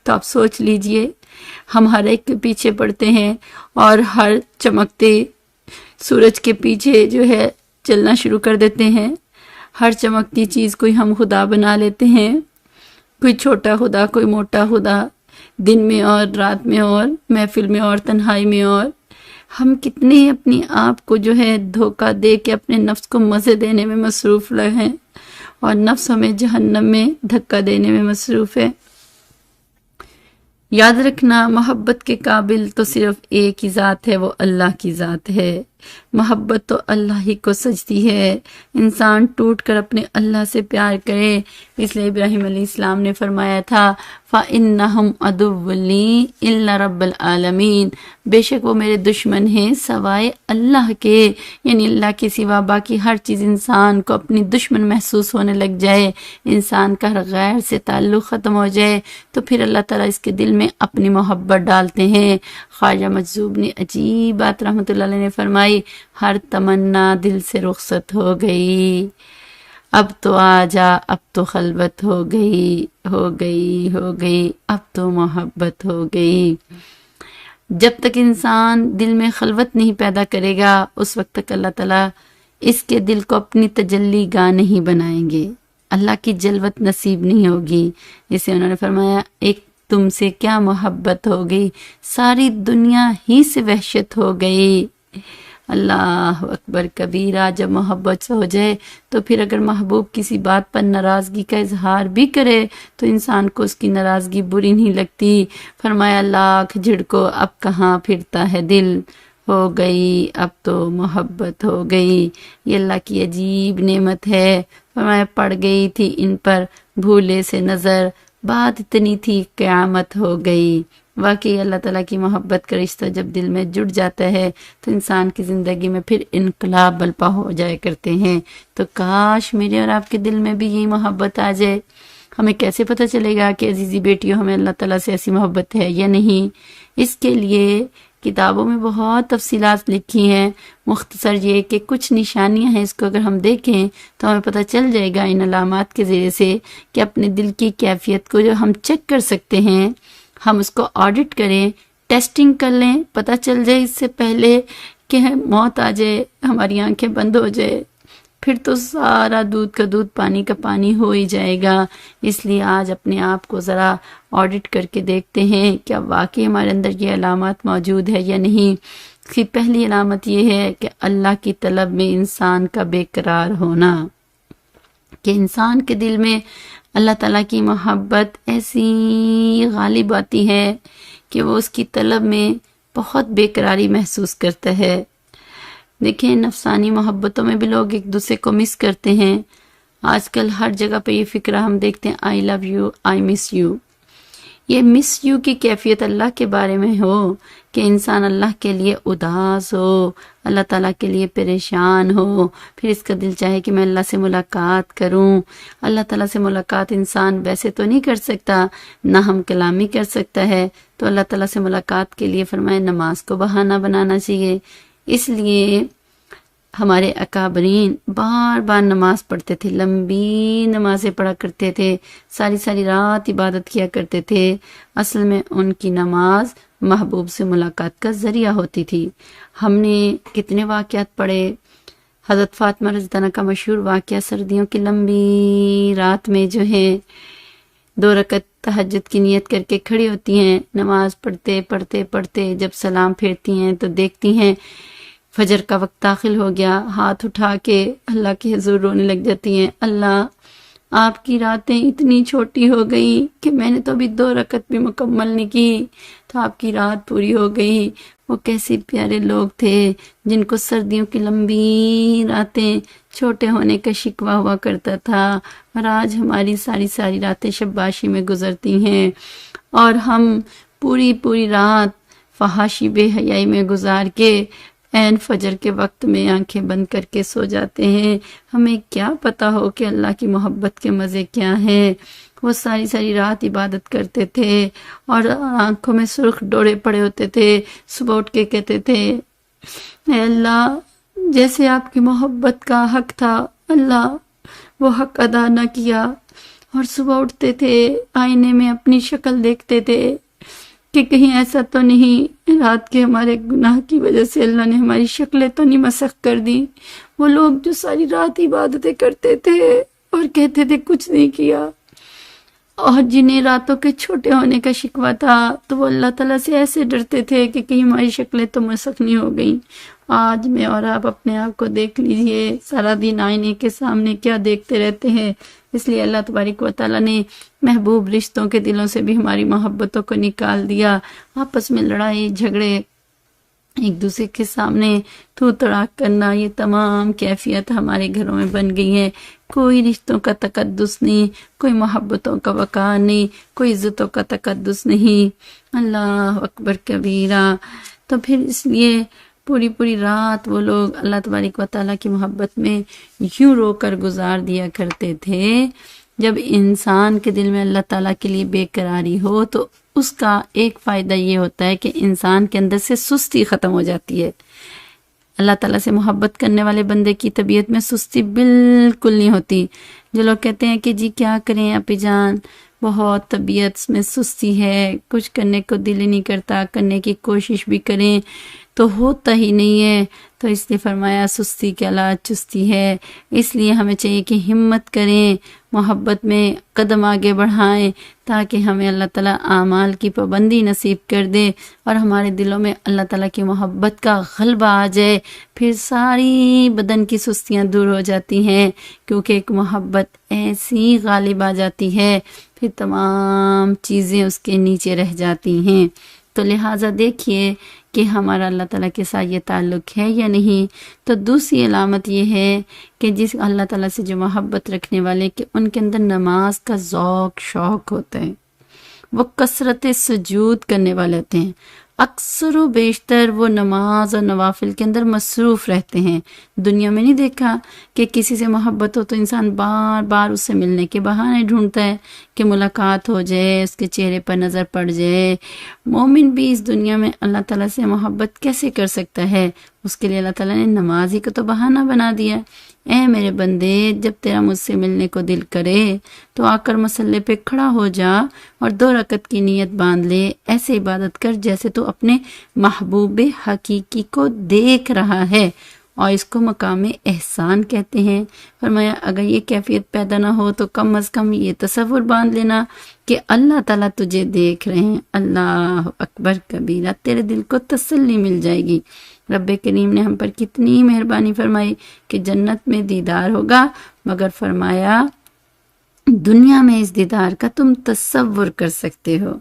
تو آپ سوچ لیجئے، ہم ہر ایک کے پیچھے پڑتے ہیں اور ہر چمکتے سورج کے پیچھے جو ہے چلنا شروع کر دیتے ہیں۔ ہر چمکتی چیز کوئی ہم خدا بنا لیتے ہیں، کوئی چھوٹا خدا، کوئی موٹا خدا، دن میں اور رات میں اور محفل میں اور تنہائی میں، اور ہم کتنے اپنی آپ کو جو ہے دھوکہ دے کے اپنے نفس کو مزے دینے میں مصروف ہیں، اور نفس ہمیں جہنم میں دھکا دینے میں مصروف ہے۔ یاد رکھنا، محبت کے قابل تو صرف ایک ہی ذات ہے، وہ اللہ کی ذات ہے۔ محبت تو اللہ ہی کو سجتی ہے، انسان ٹوٹ کر اپنے اللہ سے پیار کرے۔ اس لیے ابراہیم علیہ السلام نے فرمایا تھا فَإِنَّهُمْ عَدُوٌّ لِّي إِلَّا رَبَّ الْعَالَمِينَ، بے شک وہ میرے دشمن ہیں سوائے اللہ کے، یعنی اللہ کے سوا باقی ہر چیز انسان کو اپنی دشمن محسوس ہونے لگ جائے، انسان کا غیر سے تعلق ختم ہو جائے تو پھر اللہ تعالیٰ اس کے دل میں اپنی محبت ڈالتے ہیں۔ خواجہ مجذوب نے عجیب بات رحمۃ اللہ علیہ نے فرمائی، ہر تمنا دل سے رخصت ہو گئی، اب تو آ جا، اب تو خلوت ہو گئی، اب تو محبت ہو گئی۔ جب تک انسان دل میں خلوت نہیں پیدا کرے گا اس وقت تک اللہ تعالیٰ اس کے دل کو اپنی تجلی گاہ نہیں بنائیں گے، اللہ کی جلوت نصیب نہیں ہوگی۔ جسے انہوں نے فرمایا، ایک تم سے کیا محبت ہو گئی، ساری دنیا ہی سے وحشت ہو گئی۔ اللہ اکبر کبیرہ، جب محبت ہو جائے تو پھر اگر محبوب کسی بات پر ناراضگی کا اظہار بھی کرے تو انسان کو اس کی ناراضگی بری نہیں لگتی۔ فرمایا، لاکھ جھڑکو اب کہاں پھرتا ہے دل، ہو گئی اب تو محبت ہو گئی۔ یہ اللہ کی عجیب نعمت ہے۔ فرمایا، پڑ گئی تھی ان پر بھولے سے نظر، بات اتنی تھی قیامت ہو گئی۔ واقعی اللہ تعالیٰ کی محبت کا رشتہ جب دل میں جڑ جاتا ہے تو انسان کی زندگی میں پھر انقلاب برپا ہو جائے کرتے ہیں۔ تو کاش میرے اور آپ کے دل میں بھی یہی محبت آ جائے۔ ہمیں کیسے پتہ چلے گا کہ عزیزی بیٹیوں ہمیں اللہ تعالیٰ سے ایسی محبت ہے یا نہیں؟ اس کے لیے کتابوں میں بہت تفصیلات لکھی ہیں، مختصر یہ کہ کچھ نشانیاں ہیں، اس کو اگر ہم دیکھیں تو ہمیں پتہ چل جائے گا ان علامات کے ذریعے سے کہ اپنے دل کی کیفیت کو جو ہم چیک کر سکتے ہیں، ہم اس کو آڈٹ کریں، ٹیسٹنگ کر لیں، پتہ چل جائے اس سے پہلے کہ موت آ جائے، ہماری آنکھیں بند ہو جائے، پھر تو سارا دودھ کا دودھ پانی کا پانی ہو ہی جائے گا۔ اس لیے آج اپنے آپ کو ذرا آڈٹ کر کے دیکھتے ہیں کیا واقعی ہمارے اندر یہ علامات موجود ہے یا نہیں۔ اس کی پہلی علامت یہ ہے کہ اللہ کی طلب میں انسان کا بے قرار ہونا، کہ انسان کے دل میں اللہ تعالیٰ کی محبت ایسی غالب آتی ہے کہ وہ اس کی طلب میں بہت بے قراری محسوس کرتا ہے۔ دیکھیں، نفسانی محبتوں میں بھی لوگ ایک دوسرے کو مس کرتے ہیں۔ آج کل ہر جگہ پہ یہ فکرہ ہم دیکھتے ہیں، آئی love you, I miss you. یہ مس یو کی کیفیت اللہ کے بارے میں ہو کہ انسان اللہ کے لیے اداس ہو، اللہ تعالیٰ کے لیے پریشان ہو، پھر اس کا دل چاہے کہ میں اللہ سے ملاقات کروں۔ اللہ تعالیٰ سے ملاقات انسان ویسے تو نہیں کر سکتا، نہ ہم کلامی کر سکتا ہے، تو اللہ تعالیٰ سے ملاقات کے لیے فرمائے نماز کو بہانہ بنانا چاہیے۔ اس لیے ہمارے اکابرین بار بار نماز پڑھتے تھے، لمبی نمازیں پڑھا کرتے تھے، ساری ساری رات عبادت کیا کرتے تھے۔ اصل میں ان کی نماز محبوب سے ملاقات کا ذریعہ ہوتی تھی۔ ہم نے کتنے واقعات پڑھے، حضرت فاطمہ رضی اللہ عنہا کا مشہور واقعہ، سردیوں کی لمبی رات میں جو ہے 2 رکعت تہجد کی نیت کر کے کھڑی ہوتی ہیں، نماز پڑھتے پڑھتے پڑھتے جب سلام پھیرتی ہیں تو دیکھتی ہیں فجر کا وقت داخل ہو گیا، ہاتھ اٹھا کے اللہ کے حضور رونے لگ جاتی ہیں، اللہ آپ کی راتیں اتنی چھوٹی ہو گئی کہ میں نے تو ابھی 2 رکعت بھی مکمل نہیں کی تو آپ کی رات پوری ہو گئی۔ وہ کیسے پیارے لوگ تھے جن کو سردیوں کی لمبی راتیں چھوٹے ہونے کا شکوہ ہوا کرتا تھا، اور آج ہماری ساری راتیں شباشی میں گزرتی ہیں اور ہم پوری رات فحاشی بے حیائی میں گزار کے عین فجر کے وقت میں آنکھیں بند کر کے سو جاتے ہیں۔ ہمیں کیا پتا ہو کہ اللہ کی محبت کے مزے کیا ہیں۔ وہ ساری رات عبادت کرتے تھے اور آنکھوں میں سرخ ڈوڑے پڑے ہوتے تھے، صبح اٹھ کے کہتے تھے اے اللہ، جیسے آپ کی محبت کا حق تھا اللہ وہ حق ادا نہ کیا، اور صبح اٹھتے تھے آئینے میں اپنی شکل دیکھتے تھے کہ کہیں ایسا تو نہیں رات کے ہمارے گناہ کی وجہ سے اللہ نے ہماری شکلیں تو نہیں مسخ کر دی۔ وہ لوگ جو ساری رات عبادتیں کرتے تھے اور کہتے تھے کچھ نہیں کیا، اور جنہیں راتوں کے چھوٹے ہونے کا شکوہ تھا تو وہ اللہ تعالیٰ سے ایسے ڈرتے تھے کہ کہیں ہماری شکلیں تو مسخ نہیں ہو گئیں۔ آج میں اور آپ اپنے آپ کو دیکھ لیجئے، سارا دن آئینے کے سامنے کیا دیکھتے رہتے ہیں۔ اس لیے اللہ تبارک و تعالیٰ نے محبوب رشتوں کے دلوں سے بھی ہماری محبتوں کو نکال دیا۔ آپس میں لڑائی جھگڑے، ایک دوسرے کے سامنے تو تڑاک کرنا، یہ تمام کیفیت ہمارے گھروں میں بن گئی ہے۔ کوئی رشتوں کا تقدس نہیں، کوئی محبتوں کا وقار نہیں، کوئی عزتوں کا تقدس نہیں۔ اللہ اکبر کبیرہ۔ تو پھر اس لیے پوری رات وہ لوگ اللہ تبارک و تعالیٰ کی محبت میں یوں رو کر گزار دیا کرتے تھے۔ جب انسان کے دل میں اللہ تعالیٰ کے لیے بے قراری ہو تو اس کا ایک فائدہ یہ ہوتا ہے کہ انسان کے اندر سے سستی ختم ہو جاتی ہے۔ اللہ تعالیٰ سے محبت کرنے والے بندے کی طبیعت میں سستی بالکل نہیں ہوتی۔ جو لوگ کہتے ہیں کہ جی کیا کریں اپی جان، بہت طبیعت میں سستی ہے، کچھ کرنے کو دل ہی نہیں کرتا، کرنے کی کوشش بھی کریں تو ہوتا ہی نہیں ہے، تو اس لیے فرمایا سستی کے علاج چستی ہے۔ اس لیے ہمیں چاہیے کہ ہمت کریں، محبت میں قدم آگے بڑھائیں تاکہ ہمیں اللہ تعالیٰ اعمال کی پابندی نصیب کر دے اور ہمارے دلوں میں اللہ تعالیٰ کی محبت کا غلبہ آ جائے۔ پھر ساری بدن کی سستیاں دور ہو جاتی ہیں، کیونکہ ایک محبت ایسی غالب آ جاتی ہے، پھر تمام چیزیں اس کے نیچے رہ جاتی ہیں۔ تو لہٰذا دیکھیے کہ ہمارا اللہ تعالیٰ کے ساتھ یہ تعلق ہے یا نہیں۔ تو دوسری علامت یہ ہے کہ جس اللہ تعالیٰ سے جو محبت رکھنے والے کہ ان کے اندر نماز کا ذوق شوق ہوتا ہے، وہ کثرت سجود کرنے والے ہوتے ہیں، اکثر و بیشتر وہ نماز اور نوافل کے اندر مصروف رہتے ہیں۔ دنیا میں نہیں دیکھا کہ کسی سے محبت ہو تو انسان بار بار اس سے ملنے کے بہانے ڈھونڈتا ہے کہ ملاقات ہو جائے، اس کے چہرے پر نظر پڑ جائے۔ مومن بھی اس دنیا میں اللہ تعالیٰ سے محبت کیسے کر سکتا ہے؟ اس کے لیے اللہ تعالیٰ نے نماز ہی کو تو بہانہ بنا دیا۔ اے میرے بندے، جب تیرا مجھ سے ملنے کو دل کرے تو آ کر مصلے پہ کھڑا ہو جا اور 2 رکعت کی نیت باندھ لے، ایسے عبادت کر جیسے تو اپنے محبوب حقیقی کو دیکھ رہا ہے، اور اس کو مقام احسان کہتے ہیں۔ فرمایا اگر یہ کیفیت پیدا نہ ہو تو کم از کم یہ تصور باندھ لینا کہ اللہ تعالیٰ تجھے دیکھ رہے ہیں۔ اللہ اکبر کبیرہ، تیرے دل کو تسلی مل جائے گی۔ رب کریم نے ہم پر کتنی مہربانی فرمائی کہ جنت میں دیدار ہوگا، مگر فرمایا دنیا میں اس دیدار کا تم تصور کر سکتے ہو۔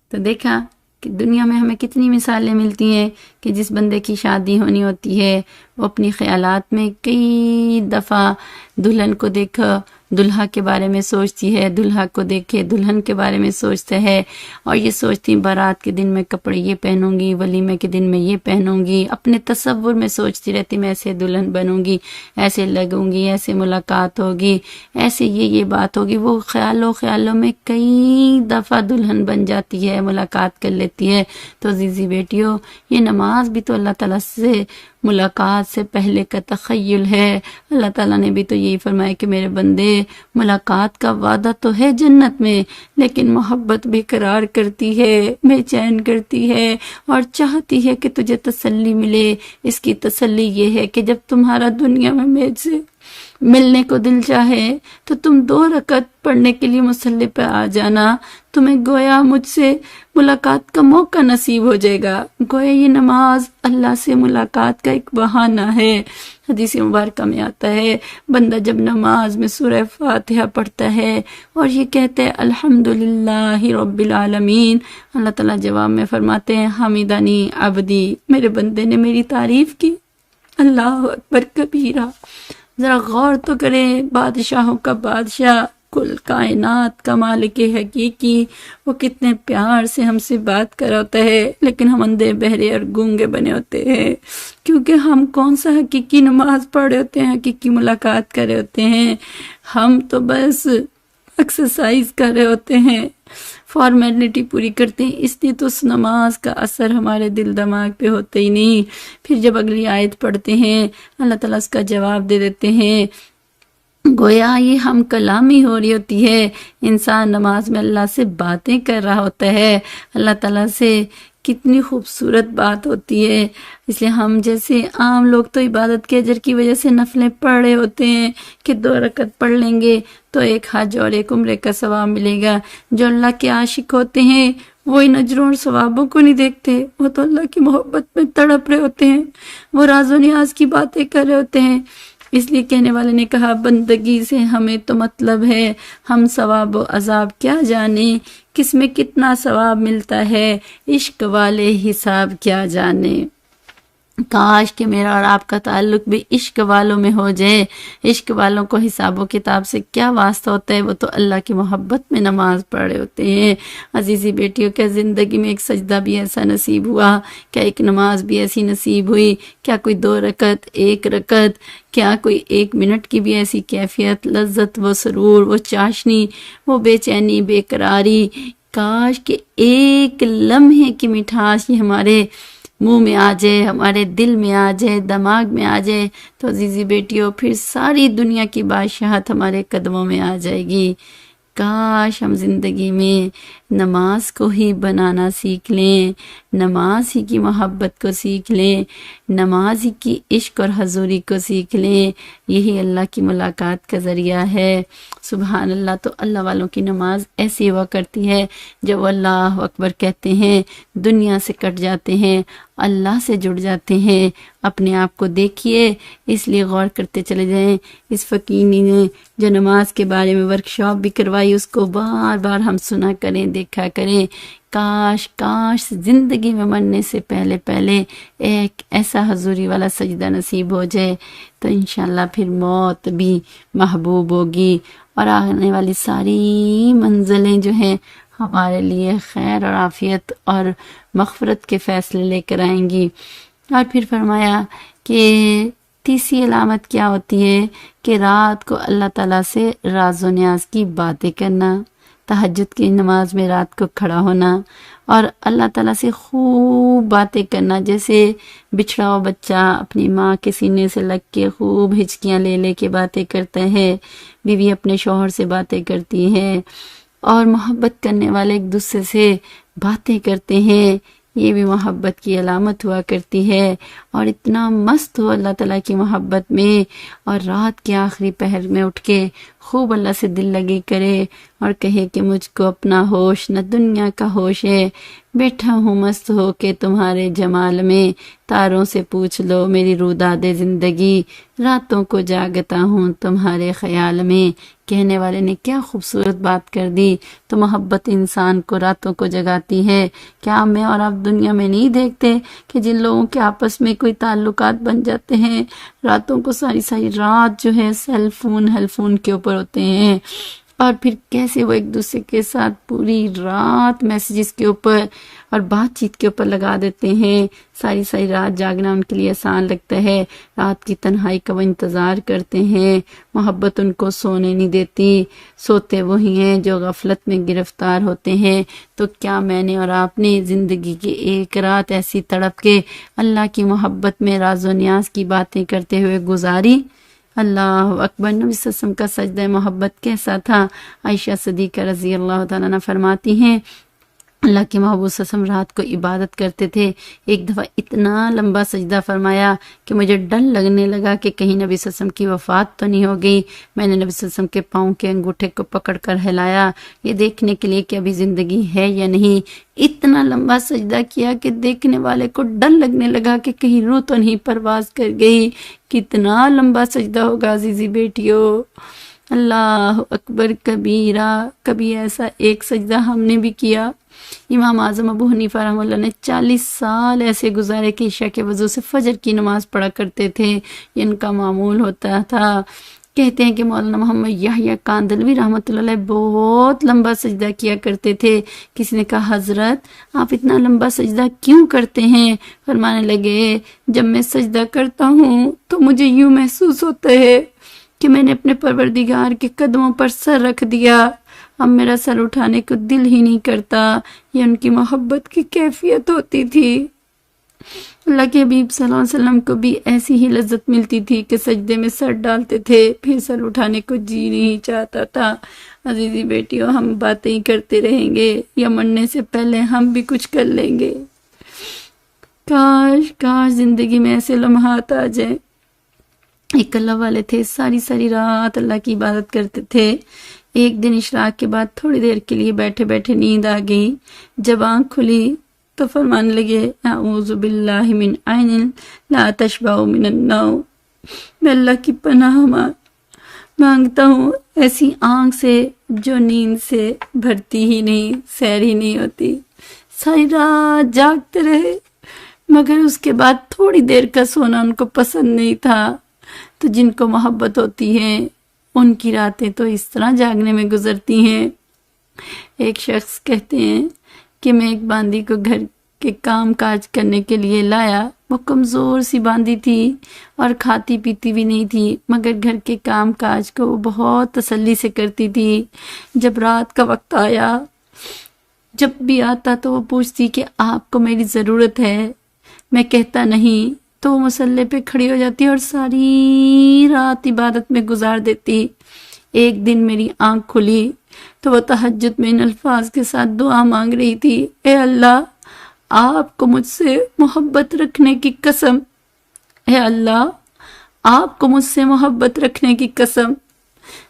تو دیکھا کہ دنیا میں ہمیں کتنی مثالیں ملتی ہیں کہ جس بندے کی شادی ہونی ہوتی ہے وہ اپنی خیالات میں کئی دفعہ دلہن کو دیکھا دلہا کے بارے میں سوچتی ہے، دلہا کو دیکھے دلہن کے بارے میں سوچتا ہے، اور یہ سوچتی بارات کے دن میں کپڑے یہ پہنوں گی، ولیمے کے دن میں یہ پہنوں گی، اپنے تصور میں سوچتی رہتی میں ایسے دلہن بنوں گی، ایسے لگوں گی، ایسے ملاقات ہوگی، ایسے یہ بات ہوگی۔ وہ خیالوں میں کئی دفعہ دلہن بن جاتی ہے، ملاقات کر لیتی ہے۔ تو عزیزی بیٹیوں، یہ نماز بھی تو اللہ تعالیٰ سے ملاقات سے پہلے کا تخیل ہے۔ اللہ تعالیٰ نے بھی تو یہی فرمایا کہ میرے بندے ملاقات کا وعدہ تو ہے جنت میں، لیکن محبت بھی قرار کرتی ہے، بے چین کرتی ہے اور چاہتی ہے کہ تجھے تسلی ملے۔ اس کی تسلی یہ ہے کہ جب تمہارا دنیا میں میرے سے ملنے کو دل چاہے تو تم 2 رکعت پڑھنے کے لیے مصلی پہ آ جانا، تمہیں گویا مجھ سے ملاقات کا موقع نصیب ہو جائے گا۔ گویا یہ نماز اللہ سے ملاقات کا ایک بہانہ ہے۔ حدیث مبارکہ میں آتا ہے بندہ جب نماز میں سورہ فاتحہ پڑھتا ہے اور یہ کہتے ہیں الحمدللہ رب العالمین، اللہ تعالیٰ جواب میں فرماتے ہیں حمیدنی عبدی، میرے بندے نے میری تعریف کی۔ اللہ اکبر کبیرہ۔ ذرا غور تو کریں، بادشاہوں کا بادشاہ، کل کائنات کا مالک حقیقی، وہ کتنے پیار سے ہم سے بات کر ہوتا ہے، لیکن ہم اندھے بہرے اور گونگے بنے ہوتے ہیں، کیونکہ ہم کون سا حقیقی نماز پڑھ رہے ہوتے ہیں، حقیقی ملاقات کر رہے ہوتے ہیں۔ ہم تو بس ایکسرسائز کر رہے ہوتے ہیں، فارمیلٹی پوری کرتے ہیں، اس لیے تو اس نماز کا اثر ہمارے دل دماغ پہ ہوتا ہی نہیں۔ پھر جب اگلی آیت پڑھتے ہیں اللہ تعالیٰ اس کا جواب دے دیتے ہیں، گویا یہ ہم کلامی ہو رہی ہوتی ہے، انسان نماز میں اللہ سے باتیں کر رہا ہوتا ہے، اللہ تعالیٰ سے کتنی خوبصورت بات ہوتی ہے۔ اس لیے ہم جیسے عام لوگ تو عبادت کے اجر کی وجہ سے نفلیں پڑھ رہے ہوتے ہیں کہ 2 رکعت پڑھ لیں گے تو 1 حج اور 1 عمرے کا ثواب ملے گا۔ جو اللہ کے عاشق ہوتے ہیں وہ ان اجروں اور ثوابوں کو نہیں دیکھتے، وہ تو اللہ کی محبت میں تڑپ رہے ہوتے ہیں، وہ راز و نیاز کی باتیں کر رہے ہوتے ہیں۔ اس لیے کہنے والے نے کہا بندگی سے ہمیں تو مطلب ہے، ہم ثواب و عذاب کیا جانے، کس میں کتنا ثواب ملتا ہے، عشق والے حساب کیا جانے۔ کاش کہ میرا اور آپ کا تعلق بھی عشق والوں میں ہو جائے۔ عشق والوں کو حساب و کتاب سے کیا واسطہ ہوتا ہے، وہ تو اللہ کی محبت میں نماز پڑھ رہے ہوتے ہیں۔ عزیزی بیٹیوں، کیا زندگی میں ایک سجدہ بھی ایسا نصیب ہوا؟ کیا ایک نماز بھی ایسی نصیب ہوئی؟ کیا کوئی 2 رکعت، 1 رکعت، کیا کوئی 1 منٹ کی بھی ایسی کیفیت، لذت، وہ سرور، وہ چاشنی، وہ بے چینی، بے قراری؟ کاش کہ ایک لمحے کی مٹھاس یہ ہمارے منہ میں آ جائے، ہمارے دل میں آ جائے، دماغ میں آ جائے، تو عزیزی بیٹیوں پھر ساری دنیا کی بادشاہت ہمارے قدموں میں آ جائے گی۔ کاش ہم زندگی میں نماز کو ہی بنانا سیکھ لیں، نماز ہی کی محبت کو سیکھ لیں، نماز ہی کی عشق اور حضوری کو سیکھ لیں۔ یہی اللہ کی ملاقات کا ذریعہ ہے۔ سبحان اللہ۔ تو اللہ والوں کی نماز ایسی ہوا کرتی ہے جب وہ اللہ اکبر کہتے ہیں دنیا سے کٹ جاتے ہیں، اللہ سے جڑ جاتے ہیں۔ اپنے آپ کو دیکھیے، اس لیے غور کرتے چلے جائیں۔ اس فقیری نے جو نماز کے بارے میں ورکشاپ بھی کروائی، اس کو بار بار ہم سنا کریں، دیکھا کریں۔ کاش زندگی میں مرنے سے پہلے ایک ایسا حضوری والا سجدہ نصیب ہو جائے، تو انشاءاللہ پھر موت بھی محبوب ہوگی، اور آنے والی ساری منزلیں جو ہیں ہمارے لیے خیر اور عافیت اور مغفرت کے فیصلے لے کر آئیں گی۔ اور پھر فرمایا کہ تیسری علامت کیا ہوتی ہے کہ رات کو اللہ تعالیٰ سے راز و نیاز کی باتیں کرنا، تہجد کی نماز میں رات کو کھڑا ہونا اور اللہ تعالیٰ سے خوب باتیں کرنا، جیسے بچھڑا ہوا بچہ اپنی ماں کے سینے سے لگ کے خوب ہچکیاں لے کے باتیں کرتا ہے، بیوی اپنے شوہر سے باتیں کرتی ہے، اور محبت کرنے والے ایک دوسرے سے باتیں کرتے ہیں، یہ بھی محبت کی علامت ہوا کرتی ہے۔ اور اتنا مست ہو اللہ تعالیٰ کی محبت میں، اور رات کے آخری پہر میں اٹھ کے خوب اللہ سے دل لگی کرے اور کہے کہ مجھ کو اپنا ہوش نہ دنیا کا ہوش ہے، بیٹھا ہوں مست ہو کے تمہارے جمال میں، تاروں سے پوچھ لو میری روداد زندگی، راتوں کو جاگتا ہوں تمہارے خیال میں۔ کہنے والے نے کیا خوبصورت بات کر دی۔ تو محبت انسان کو راتوں کو جگاتی ہے۔ کیا میں اور آپ دنیا میں نہیں دیکھتے کہ جن لوگوں کے آپس میں کوئی تعلقات بن جاتے ہیں، راتوں کو ساری رات جو ہے سیل فون کے اوپر ہوتے ہیں، اور پھر کیسے وہ ایک دوسرے کے ساتھ پوری رات میسیجز کے اوپر اور بات چیت کے اوپر لگا دیتے ہیں۔ ساری رات جاگنا ان کے لیے آسان لگتا ہے، رات کی تنہائی کا وہ انتظار کرتے ہیں۔ محبت ان کو سونے نہیں دیتی، سوتے وہی ہیں جو غفلت میں گرفتار ہوتے ہیں۔ تو کیا میں نے اور آپ نے زندگی کی ایک رات ایسی تڑپ کے اللہ کی محبت میں راز و نیاز کی باتیں کرتے ہوئے گزاری؟ اللہ اکبر۔ نبی صلی اللہ علیہ وسلم کا سجدہ محبت کیسا تھا؟ عائشہ صدیقہ رضی اللہ تعالیٰ عنہ فرماتی ہیں اللہ کے محبوب صلی اللہ علیہ وسلم رات کو عبادت کرتے تھے. ایک دفعہ اتنا لمبا سجدہ فرمایا کہ مجھے ڈر لگنے لگا کہ کہیں نبی صلی اللہ علیہ وسلم کی وفات تو نہیں ہو گئی. میں نے نبی صلی اللہ علیہ وسلم کے پاؤں کے انگوٹھے کو پکڑ کر ہلایا یہ دیکھنے کے لیے کہ ابھی زندگی ہے یا نہیں. اتنا لمبا سجدہ کیا کہ دیکھنے والے کو ڈر لگنے لگا کہ کہیں روح تو نہیں پرواز کر گئی. کتنا لمبا سجدہ ہوگا عزیزی بیٹیوں. اللہ اکبر کبیرہ. کبھی ایسا ایک سجدہ ہم نے بھی کیا. امام اعظم ابو حنیفہ رحمہ اللہ نے 40 سال ایسے گزارے کہ عشاء کے وضو سے فجر کی نماز پڑھا کرتے تھے. یہ ان کا معمول ہوتا تھا. کہتے ہیں کہ مولانا محمد یحییٰ کاندلوی رحمۃ اللہ علیہ بہت لمبا سجدہ کیا کرتے تھے. کسی نے کہا حضرت آپ اتنا لمبا سجدہ کیوں کرتے ہیں؟ فرمانے لگے جب میں سجدہ کرتا ہوں تو مجھے یوں محسوس ہوتا ہے کہ میں نے اپنے پروردگار کے قدموں پر سر رکھ دیا. اب میرا سر اٹھانے کو دل ہی نہیں کرتا. یہ ان کی محبت کی کیفیت ہوتی تھی. اللہ کے حبیب صلی اللہ علیہ وسلم کو بھی ایسی ہی لذت ملتی تھی کہ سجدے میں سر ڈالتے تھے پھر سر اٹھانے کو جی نہیں چاہتا تھا. عزیزی بیٹیوں ہم باتیں ہی کرتے رہیں گے یا مرنے سے پہلے ہم بھی کچھ کر لیں گے. کاش کاش زندگی میں ایسے لمحات آ جائیں. ایک اللہ والے تھے ساری رات اللہ کی عبادت کرتے تھے. ایک دن اشراق کے بعد تھوڑی دیر کے لیے بیٹھے بیٹھے نیند آ گئی. جب آنکھ کھلی تو فرمانے لگے اعوذ باللہ من عین لا تشبع من النوم. میں اللہ کی پناہ مانگتا ہوں ایسی آنکھ سے جو نیند سے بھرتی ہی نہیں، سیر ہی نہیں ہوتی. ساری رات جاگتے رہے مگر اس کے بعد تھوڑی دیر کا سونا ان کو پسند نہیں تھا. تو جن کو محبت ہوتی ہے ان کی راتیں تو اس طرح جاگنے میں گزرتی ہیں. ایک شخص کہتے ہیں کہ میں ایک باندی کو گھر کے کام کاج کرنے کے لیے لایا. وہ کمزور سی باندی تھی اور کھاتی پیتی بھی نہیں تھی مگر گھر کے کام کاج کو وہ بہت تسلی سے کرتی تھی. جب رات کا وقت آیا جب بھی آتا تو وہ پوچھتی کہ آپ کو میری ضرورت ہے. میں کہتا نہیں تو وہ مصلے پہ کھڑی ہو جاتی اور ساری رات عبادت میں گزار دیتی. ایک دن میری آنکھ کھلی تو وہ تہجد میں ان الفاظ کے ساتھ دعا مانگ رہی تھی، اے اللہ آپ کو مجھ سے محبت رکھنے کی قسم، اے اللہ آپ کو مجھ سے محبت رکھنے کی قسم.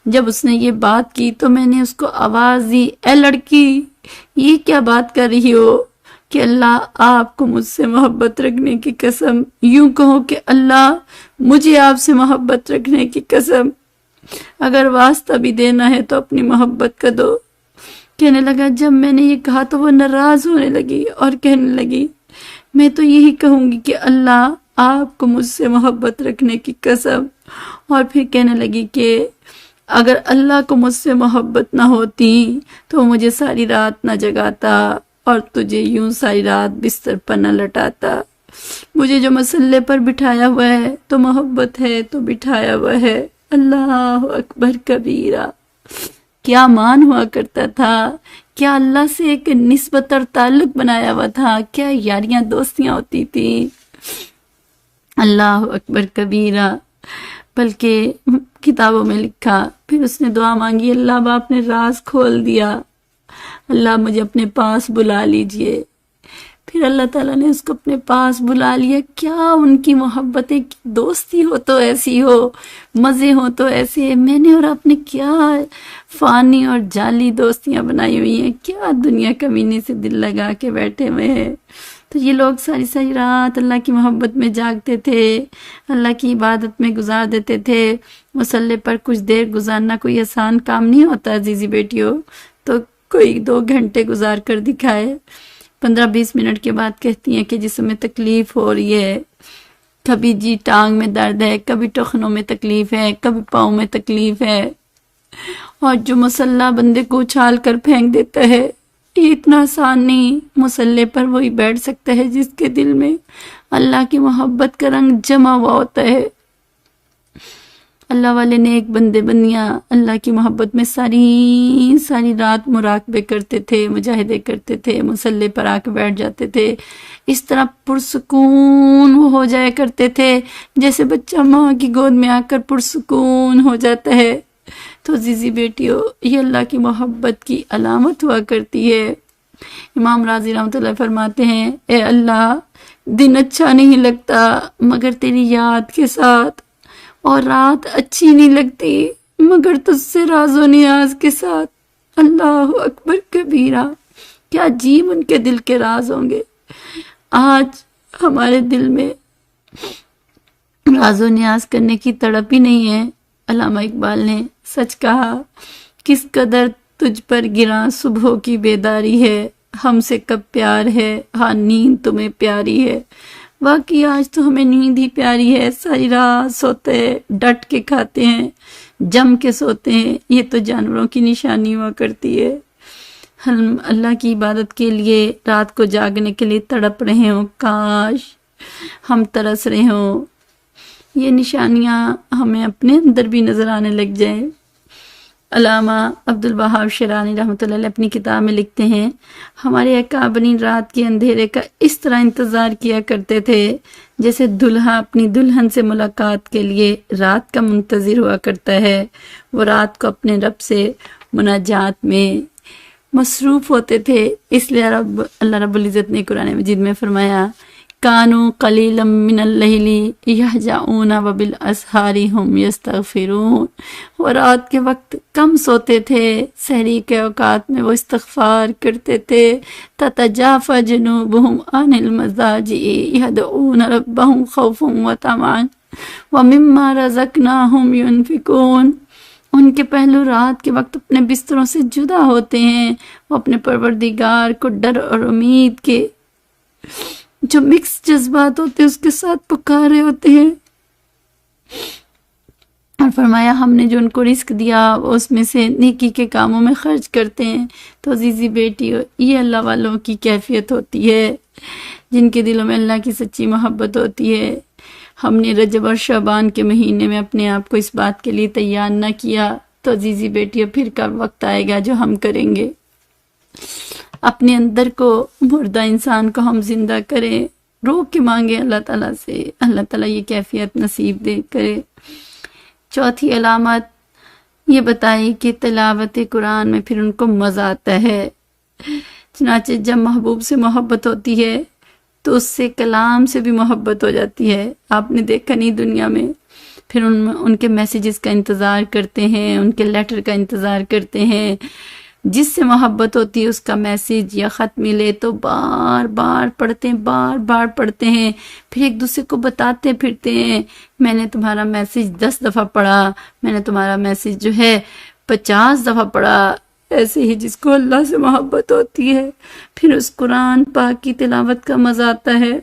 جب اس نے یہ بات کی تو میں نے اس کو آواز دی، اے لڑکی یہ کیا بات کر رہی ہو کہ اللہ آپ کو مجھ سے محبت رکھنے کی قسم. یوں کہو کہ اللہ مجھے آپ سے محبت رکھنے کی قسم. اگر واسطہ بھی دینا ہے تو اپنی محبت کا دو. کہنے لگا جب میں نے یہ کہا تو وہ ناراض ہونے لگی اور کہنے لگی میں تو یہی کہوں گی کہ اللہ آپ کو مجھ سے محبت رکھنے کی قسم. اور پھر کہنے لگی کہ اگر اللہ کو مجھ سے محبت نہ ہوتی تو مجھے ساری رات نہ جگاتا اور تجھے یوں ساری رات بستر پر نہ لٹاتا. مجھے جو مسلے پر بٹھایا ہوا ہے تو محبت ہے تو بٹھایا ہوا ہے. اللہ اکبر کبیرہ. کیا مان ہوا کرتا تھا، کیا اللہ سے ایک نسبت اور تعلق بنایا ہوا تھا، کیا یاریاں دوستیاں ہوتی تھی. اللہ اکبر کبیرہ. بلکہ کتابوں میں لکھا پھر اس نے دعا مانگی، اللہ باپ نے راز کھول دیا، اللہ مجھے اپنے پاس بلا لیجئے. پھر اللہ تعالیٰ نے اس کو اپنے پاس بلا لیا. کیا ان کی محبتیں، دوستی ہو تو ایسی ہو، مزے ہو تو ایسے. میں نے اور آپ نے کیا فانی اور جعلی دوستیاں بنائی ہوئی ہیں، کیا دنیا کمینے سے دل لگا کے بیٹھے ہوئے ہیں. تو یہ لوگ ساری رات اللہ کی محبت میں جاگتے تھے، اللہ کی عبادت میں گزار دیتے تھے. مصلی پر کچھ دیر گزارنا کوئی آسان کام نہیں ہوتا عزیزی بیٹیوں. تو کوئی 2 گھنٹے گزار کر دکھائے. 15-20 منٹ کے بعد کہتی ہیں کہ جسم میں تکلیف ہو رہی ہے، کبھی جی ٹانگ میں درد ہے، کبھی ٹخنوں میں تکلیف ہے، کبھی پاؤں میں تکلیف ہے. اور جو مسلح بندے کو اچھال کر پھینک دیتا ہے یہ اتنا آسان نہیں. مسلح پر وہی بیٹھ سکتا ہے جس کے دل میں اللہ کی محبت کا رنگ جمع ہوا ہوتا ہے. اللہ والے نیک بندے بندیاں اللہ کی محبت میں ساری رات مراقبے کرتے تھے، مجاہدے کرتے تھے، مصلی پر آ کے بیٹھ جاتے تھے. اس طرح پرسکون وہ ہو جایا کرتے تھے جیسے بچہ ماں کی گود میں آ کر پرسکون ہو جاتا ہے. تو عزیزی بیٹیوں یہ اللہ کی محبت کی علامت ہوا کرتی ہے. امام راضی رحمۃ اللہ فرماتے ہیں اے اللہ دن اچھا نہیں لگتا مگر تیری یاد کے ساتھ، اور رات اچھی نہیں لگتی مگر تجھ سے راز و نیاز کے ساتھ۔ اللہ اکبر کبیرہ، کیا عجیب ان کے دل کے راز ہوں گے۔ آج ہمارے دل میں راز و نیاز کرنے کی تڑپ ہی نہیں ہے۔ علامہ اقبال نے سچ کہا، کس قدر تجھ پر گراں صبحوں کی بیداری ہے، ہم سے کب پیار ہے ہاں نیند تمہیں پیاری ہے۔ واقعی آج تو ہمیں نیند ہی پیاری ہے، ساری رات سوتے ہیں، ڈٹ کے کھاتے ہیں، جم کے سوتے ہیں، یہ تو جانوروں کی نشانی ہوا کرتی ہے۔ ہم اللہ کی عبادت کے لیے رات کو جاگنے کے لیے تڑپ رہے ہوں، کاش ہم ترس رہے ہوں، یہ نشانیاں ہمیں اپنے اندر بھی نظر آنے لگ جائیں۔ علامہ عبد الوہاب شیرانی رحمۃ اللہ علیہ اپنی کتاب میں لکھتے ہیں، ہمارے اکابرین رات کے اندھیرے کا اس طرح انتظار کیا کرتے تھے جیسے دلہا اپنی دلہن سے ملاقات کے لیے رات کا منتظر ہوا کرتا ہے۔ وہ رات کو اپنے رب سے مناجات میں مصروف ہوتے تھے، اس لیے اللہ رب العزت نے قرآن مجید میں فرمایا کانوا قلیلا من اللیل یہجعون وبالاسحار ہم یستغفرون۔ وہ رات کے وقت کم سوتے تھے، سحری کے اوقات میں وہ استغفار کرتے تھے۔ تتجافی جنوبہم عن المضاجع یدعون ربہم خوفا وطمعا ومما رزقناہم ینفقون۔ ان کے پہلو رات کے وقت اپنے بستروں سے جدا ہوتے ہیں، وہ اپنے پروردگار کو ڈر اور امید کے جو مکس جذبات ہوتے ہیں اس کے ساتھ پکار رہے ہوتے ہیں۔ اور فرمایا ہم نے جو ان کو رزق دیا وہ اس میں سے نیکی کے کاموں میں خرچ کرتے ہیں۔ تو عزیزی بیٹی، یہ اللہ والوں کی کیفیت ہوتی ہے جن کے دلوں میں اللہ کی سچی محبت ہوتی ہے۔ ہم نے رجب اور شعبان کے مہینے میں اپنے آپ کو اس بات کے لیے تیار نہ کیا تو عزیزی بیٹی پھر کب وقت آئے گا جو ہم کریں گے۔ اپنے اندر کو مردہ انسان کو ہم زندہ کریں، رو کے مانگے اللہ تعالیٰ سے، اللہ تعالیٰ یہ کیفیت نصیب دے کرے۔ چوتھی علامت یہ بتائی کہ تلاوت قرآن میں پھر ان کو مزہ آتا ہے۔ چنانچہ جب محبوب سے محبت ہوتی ہے تو اس سے کلام سے بھی محبت ہو جاتی ہے۔ آپ نے دیکھا نہیں دنیا میں، پھر ان کے میسیجز کا انتظار کرتے ہیں، ان کے لیٹر کا انتظار کرتے ہیں۔ جس سے محبت ہوتی ہے اس کا میسیج یا خط ملے تو بار بار پڑھتے ہیں، پھر ایک دوسرے کو بتاتے پھرتے ہیں میں نے تمہارا میسیج 10 دفعہ پڑھا، میں نے تمہارا میسیج جو ہے 50 دفعہ پڑھا۔ ایسے ہی جس کو اللہ سے محبت ہوتی ہے پھر اس قرآن پاک کی تلاوت کا مزہ آتا ہے،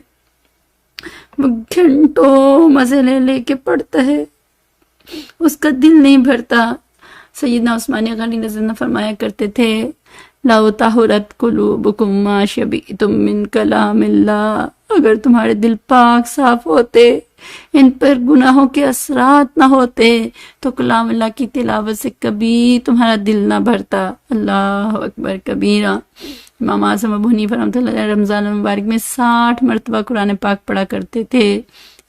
وہ گھنٹوں مزے لے کے پڑھتا ہے، اس کا دل نہیں بھرتا۔ سیدنا عثمان غنی رضی اللہ عنہ فرمایا کرتے تھے لو طہرت قلوبکم ما شبعتم من کلام اللہ، اگر تمہارے دل پاک صاف ہوتے، ان پر گناہوں کے اثرات نہ ہوتے تو کلام اللہ کی تلاوت سے کبھی تمہارا دل نہ بھرتا۔ اللہ اکبر کبیرہ۔ امام اعظم ابو حنیفہ رحمۃ اللہ علیہ رمضان المبارک میں 60 مرتبہ قرآن پاک پڑھا کرتے تھے،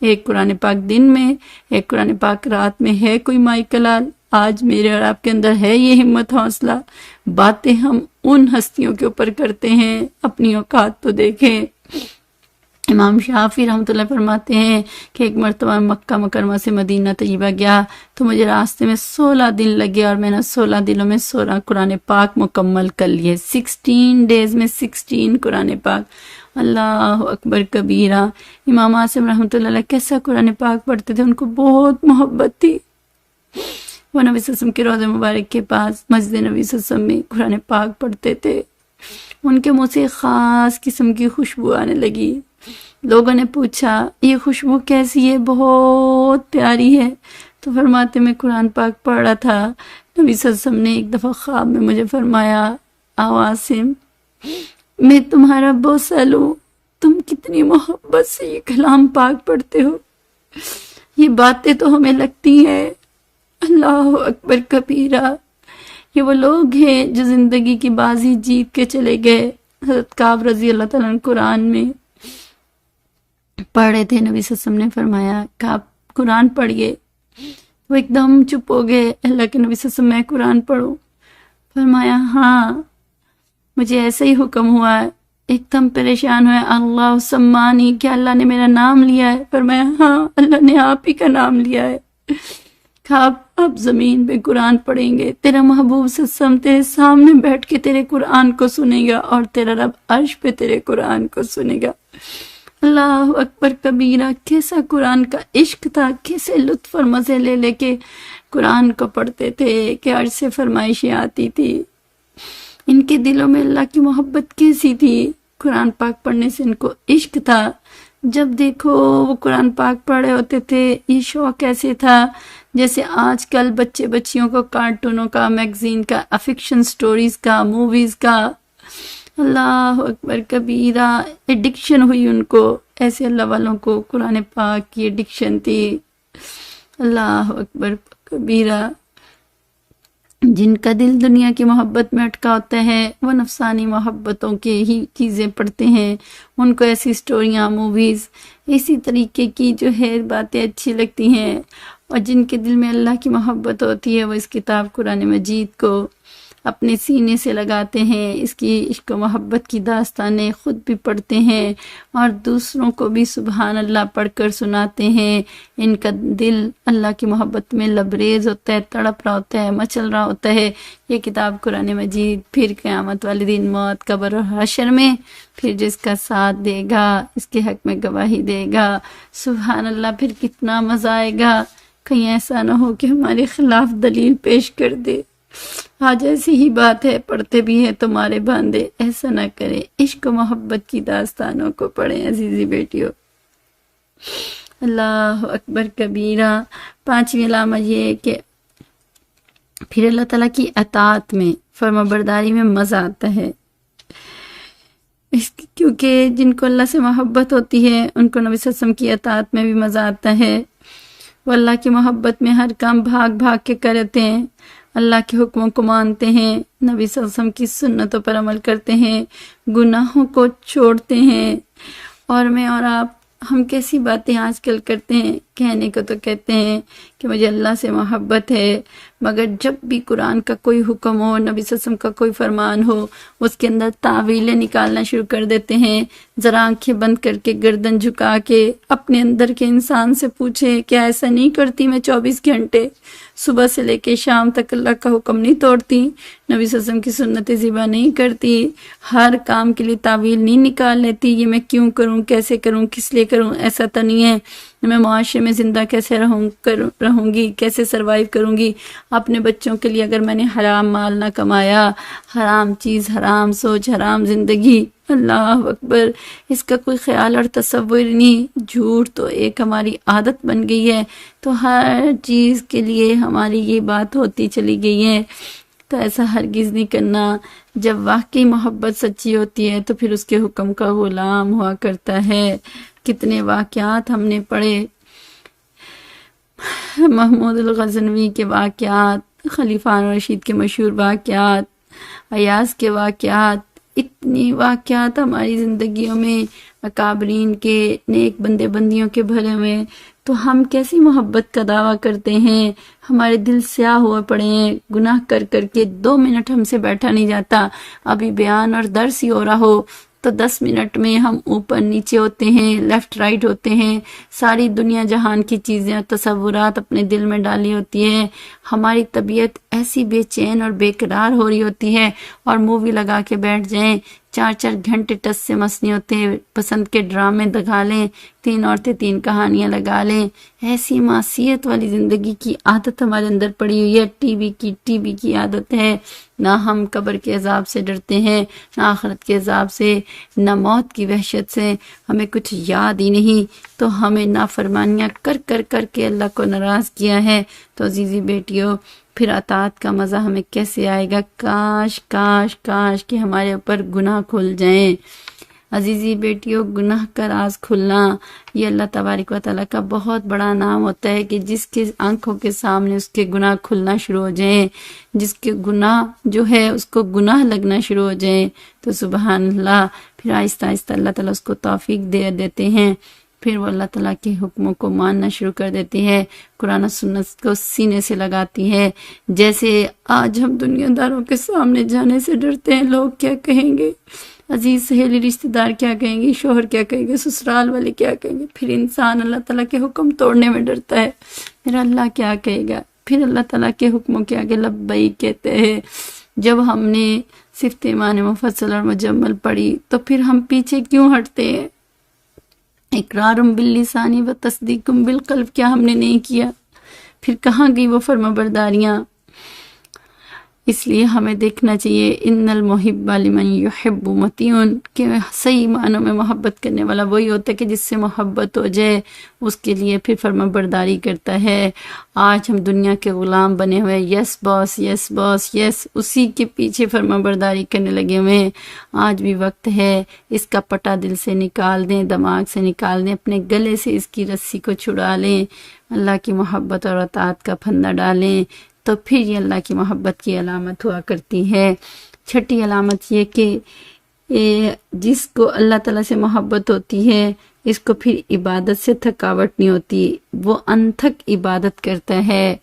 ایک قرآن پاک دن میں، ایک قرآن پاک رات میں۔ ہے کوئی مائی کلال؟ آج میرے اور آپ کے اندر ہے یہ ہمت حوصلہ؟ باتیں ہم ان ہستیوں کے اوپر کرتے ہیں، اپنی اوقات تو دیکھیں۔ امام شافعی رحمۃ اللہ فرماتے ہیں کہ ایک مرتبہ مکہ مکرمہ سے مدینہ طیبہ گیا تو مجھے راستے میں 16 دن لگے اور میں نے 16 دنوں میں 16 قرآن پاک مکمل کر لیے۔ 16 ڈیز میں 16 قرآن پاک۔ اللہ اکبر کبیرہ۔ امام عاصم رحمۃ اللہ علیہ کیسا قرآن پاک پڑھتے تھے، ان کو بہت محبت تھی۔ وہ نبی صلی اللہ علیہ وسلم کے روضہ مبارک کے پاس مسجد نبی صلی اللہ علیہ وسلم میں قرآن پاک پڑھتے تھے۔ ان کے منہ سے خاص قسم کی خوشبو آنے لگی۔ لوگوں نے پوچھا یہ خوشبو کیسی ہے؟ بہت پیاری ہے۔ تو فرماتے میں قرآن پاک پڑھ رہا تھا، نبی صلی اللہ علیہ وسلم نے ایک دفعہ خواب میں مجھے فرمایا آو عاصم، میں تمہارا بوسہ لوں، تم کتنی محبت سے یہ کلام پاک پڑھتے ہو۔ یہ باتیں تو ہمیں لگتی ہیں اللہ اکبر کبیرہ۔ یہ وہ لوگ ہیں جو زندگی کی بازی جیت کے چلے گئے۔ حضرت کعب رضی اللہ تعالیٰ عنہ قرآن میں پڑھ رہے تھے، نبی صلی اللہ علیہ وسلم نے فرمایا کعب قرآن پڑھیے۔ وہ ایک دم چپ ہو گئے۔ اللہ کے نبی صلی اللہ علیہ وسلم میں قرآن پڑھوں؟ فرمایا ہاں۔ مجھے ایسا ہی حکم ہوا ہے، ایک دم پریشان ہوئے، اللہ سمانی، کیا اللہ نے میرا نام لیا ہے؟ فرمایا ہاں اللہ نے آپ ہی کا نام لیا ہے۔ آپ زمین پہ قرآن پڑھیں گے، تیرا محبوب صلی اللہ علیہ وسلم تیرے سامنے بیٹھ کے تیرے قرآن کو سنے گا، اور تیرا رب عرش پہ تیرے قرآن کو سنے گا۔ اللہ اکبر کبیرہ، کیسا قرآن کا عشق تھا، کیسے لطف اور مزے لے لے کے قرآن کو پڑھتے تھے کہ عرش سے فرمائشیں آتی تھی۔ ان کے دلوں میں اللہ کی محبت کیسی تھی، قرآن پاک پڑھنے سے ان کو عشق تھا۔ جب دیکھو وہ قرآن پاک پڑھے ہوتے تھے، یہ شوق ایسے تھا جیسے آج کل بچے بچیوں کو کارٹونوں کا، میگزین کا، افکشن سٹوریز کا، موویز کا، اللہ اکبر کبیرہ، ایڈکشن ہوئی ان کو۔ ایسے اللہ والوں کو قرآن پاک کی ایڈکشن تھی۔ اللہ اکبر کبیرہ، جن کا دل دنیا کی محبت میں اٹکا ہوتا ہے وہ نفسانی محبتوں کے ہی چیزیں پڑھتے ہیں، ان کو ایسی سٹوریاں، موویز، اسی طریقے کی جو ہے باتیں اچھی لگتی ہیں، اور جن کے دل میں اللہ کی محبت ہوتی ہے وہ اس کتاب قرآن مجید کو اپنے سینے سے لگاتے ہیں، اس کی عشق و محبت کی داستانیں خود بھی پڑھتے ہیں اور دوسروں کو بھی سبحان اللہ پڑھ کر سناتے ہیں۔ ان کا دل اللہ کی محبت میں لبریز ہوتا ہے، تڑپ رہا ہوتا ہے، مچل رہا ہوتا ہے۔ یہ کتاب قرآن مجید پھر قیامت والے دن، موت، قبر اور حشر میں پھر جس کا ساتھ دے گا، اس کے حق میں گواہی دے گا، سبحان اللہ، پھر کتنا مزہ آئے گا۔ کہیں ایسا نہ ہو کہ ہمارے خلاف دلیل پیش کر دے، آج ایسی ہی بات ہے، پڑھتے بھی ہیں تمہارے باندے، ایسا نہ کرے۔ عشق و محبت کی داستانوں کو پڑھیں عزیزی بیٹیوں۔ اللہ اکبر کبیرہ۔ پانچویں علامہ یہ ہے کہ پھر اللہ تعالیٰ کی اطاعت میں، فرما برداری میں مزہ آتا ہے، کیونکہ جن کو اللہ سے محبت ہوتی ہے ان کو نبی صلی اللہ علیہ وسلم کی اطاعت میں بھی مزہ آتا ہے۔ وہ اللہ کی محبت میں ہر کام بھاگ بھاگ کے کرتے ہیں، اللہ کے حکموں کو مانتے ہیں، نبی صلی اللہ علیہ وسلم کی سنتوں پر عمل کرتے ہیں، گناہوں کو چھوڑتے ہیں۔ اور میں اور آپ، ہم کیسی باتیں آج کل کرتے ہیں، کہنے کو تو کہتے ہیں کہ مجھے اللہ سے محبت ہے، مگر جب بھی قرآن کا کوئی حکم ہو، نبی صلی اللہ علیہ وسلم کا کوئی فرمان ہو، اس کے اندر تعویلیں نکالنا شروع کر دیتے ہیں۔ ذرا آنکھیں بند کر کے، گردن جھکا کے اپنے اندر کے انسان سے پوچھیں، کیا ایسا نہیں کرتی میں 24 گھنٹے صبح سے لے کے شام تک اللہ کا حکم نہیں توڑتی، نبی صلی اللہ علیہ وسلم کی سنت ذبح نہیں کرتی، ہر کام کے لیے تعویل نہیں نکال لیتی، یہ میں کیوں کروں، کیسے کروں، کس لیے کروں؟ ایسا تو نہیں ہے، میں معاشرے میں زندہ کیسے رہوں گی، کیسے سروائیو کروں گی؟ اپنے بچوں کے لیے اگر میں نے حرام مال نہ کمایا، حرام چیز، حرام سوچ، حرام زندگی، اللہ اکبر، اس کا کوئی خیال اور تصور نہیں۔ جھوٹ تو ایک ہماری عادت بن گئی ہے، تو ہر چیز کے لیے ہماری یہ بات ہوتی چلی گئی ہے، تو ایسا ہرگز نہیں کرنا۔ جب واقعی محبت سچی ہوتی ہے تو پھر اس کے حکم کا غلام ہوا کرتا ہے۔ کتنے واقعات ہم نے پڑھے، محمود الغزنوی کے واقعات، خلیفہ رشید کے مشہور واقعات، ایاز کے واقعات، اتنی واقعات ہماری زندگیوں میں، اکابرین کے، نیک بندے بندیوں کے بھرے میں، تو ہم کیسی محبت کا دعویٰ کرتے ہیں؟ ہمارے دل سیاہ ہوئے پڑے ہیں گناہ کر کر کے، 2 منٹ ہم سے بیٹھا نہیں جاتا۔ ابھی بیان اور درس ہی ہو رہا ہو تو 10 منٹ میں ہم اوپر نیچے ہوتے ہیں، لیفٹ رائٹ ہوتے ہیں، ساری دنیا جہان کی چیزیں اور تصورات اپنے دل میں ڈالی ہوتی ہے، ہماری طبیعت ایسی بے چین اور بے قرار ہو رہی ہوتی ہے، اور مووی لگا کے بیٹھ جائیں، 4 گھنٹے ٹس سے مس نہیں ہوتے، پسند کے ڈرامے دکھا لیں، 3 عورتیں 3 کہانیاں لگا لیں، ایسی معصیت والی زندگی کی عادت ہمارے اندر پڑی ہوئی ہے۔ ٹی وی کی عادت ہے، نہ ہم قبر کے عذاب سے ڈرتے ہیں، نہ آخرت کے عذاب سے، نہ موت کی وحشت سے، ہمیں کچھ یاد ہی نہیں، تو ہمیں نافرمانیاں کر کے اللہ کو ناراض کیا ہے۔ تو عزیزی بیٹیوں، پھر اطاعت کا مزہ ہمیں کیسے آئے گا؟ کاش کاش کاش کہ ہمارے اوپر گناہ کھل جائیں۔ عزیزی بیٹیوں، گناہ کا راز کھلنا یہ اللہ تبارک و تعالیٰ کا بہت بڑا نام ہوتا ہے کہ جس کے آنکھوں کے سامنے اس کے گناہ کھلنا شروع ہو جائیں، جس کے گناہ جو ہے اس کو گناہ لگنا شروع ہو جائیں، تو سبحان اللہ، پھر آہستہ آہستہ اللہ تعالیٰ اس کو توفیق دے دیتے ہیں پھر وہ اللہ تعالیٰ کے حکموں کو ماننا شروع کر دیتی ہے، قرآن و سنت کو سینے سے لگاتی ہے۔ جیسے آج ہم دنیا داروں کے سامنے جانے سے ڈرتے ہیں، لوگ کیا کہیں گے، عزیز سہیلی رشتہ دار کیا کہیں گے، شوہر کیا کہیں گے، سسرال والے کیا کہیں گے، پھر انسان اللہ تعالیٰ کے حکم توڑنے میں ڈرتا ہے، میرا اللہ کیا کہے گا، پھر اللہ تعالیٰ کے حکموں کے آگے لبیک کہتے ہیں۔ جب ہم نے صفت ایمان مفصل اور مجمل پڑھی تو پھر ہم پیچھے کیوں ہٹتے ہیں؟ اقرارم باللسانی و تصدیقم بالقلب کیا ہم نے نہیں کیا؟ پھر کہاں گئی وہ فرما برداریاں؟ اس لیے ہمیں دیکھنا چاہیے ان المحب لمن یحب مطیعن، کہ صحیح معنوں میں محبت کرنے والا وہی ہوتا ہے کہ جس سے محبت ہو جائے اس کے لیے پھر فرما برداری کرتا ہے۔ آج ہم دنیا کے غلام بنے ہوئے، یس باس یس باس یس، اسی کے پیچھے فرما برداری کرنے لگے ہوئے ہیں۔ آج بھی وقت ہے اس کا پٹا دل سے نکال دیں، دماغ سے نکال دیں، اپنے گلے سے اس کی رسی کو چھڑا لیں، اللہ کی محبت اور اطاعت کا پھندا ڈالیں، تو پھر یہ اللہ کی محبت کی علامت ہوا کرتی ہے۔ چھٹی علامت یہ کہ جس کو اللہ تعالیٰ سے محبت ہوتی ہے اس کو پھر عبادت سے تھکاوٹ نہیں ہوتی، وہ انتھک عبادت کرتا ہے۔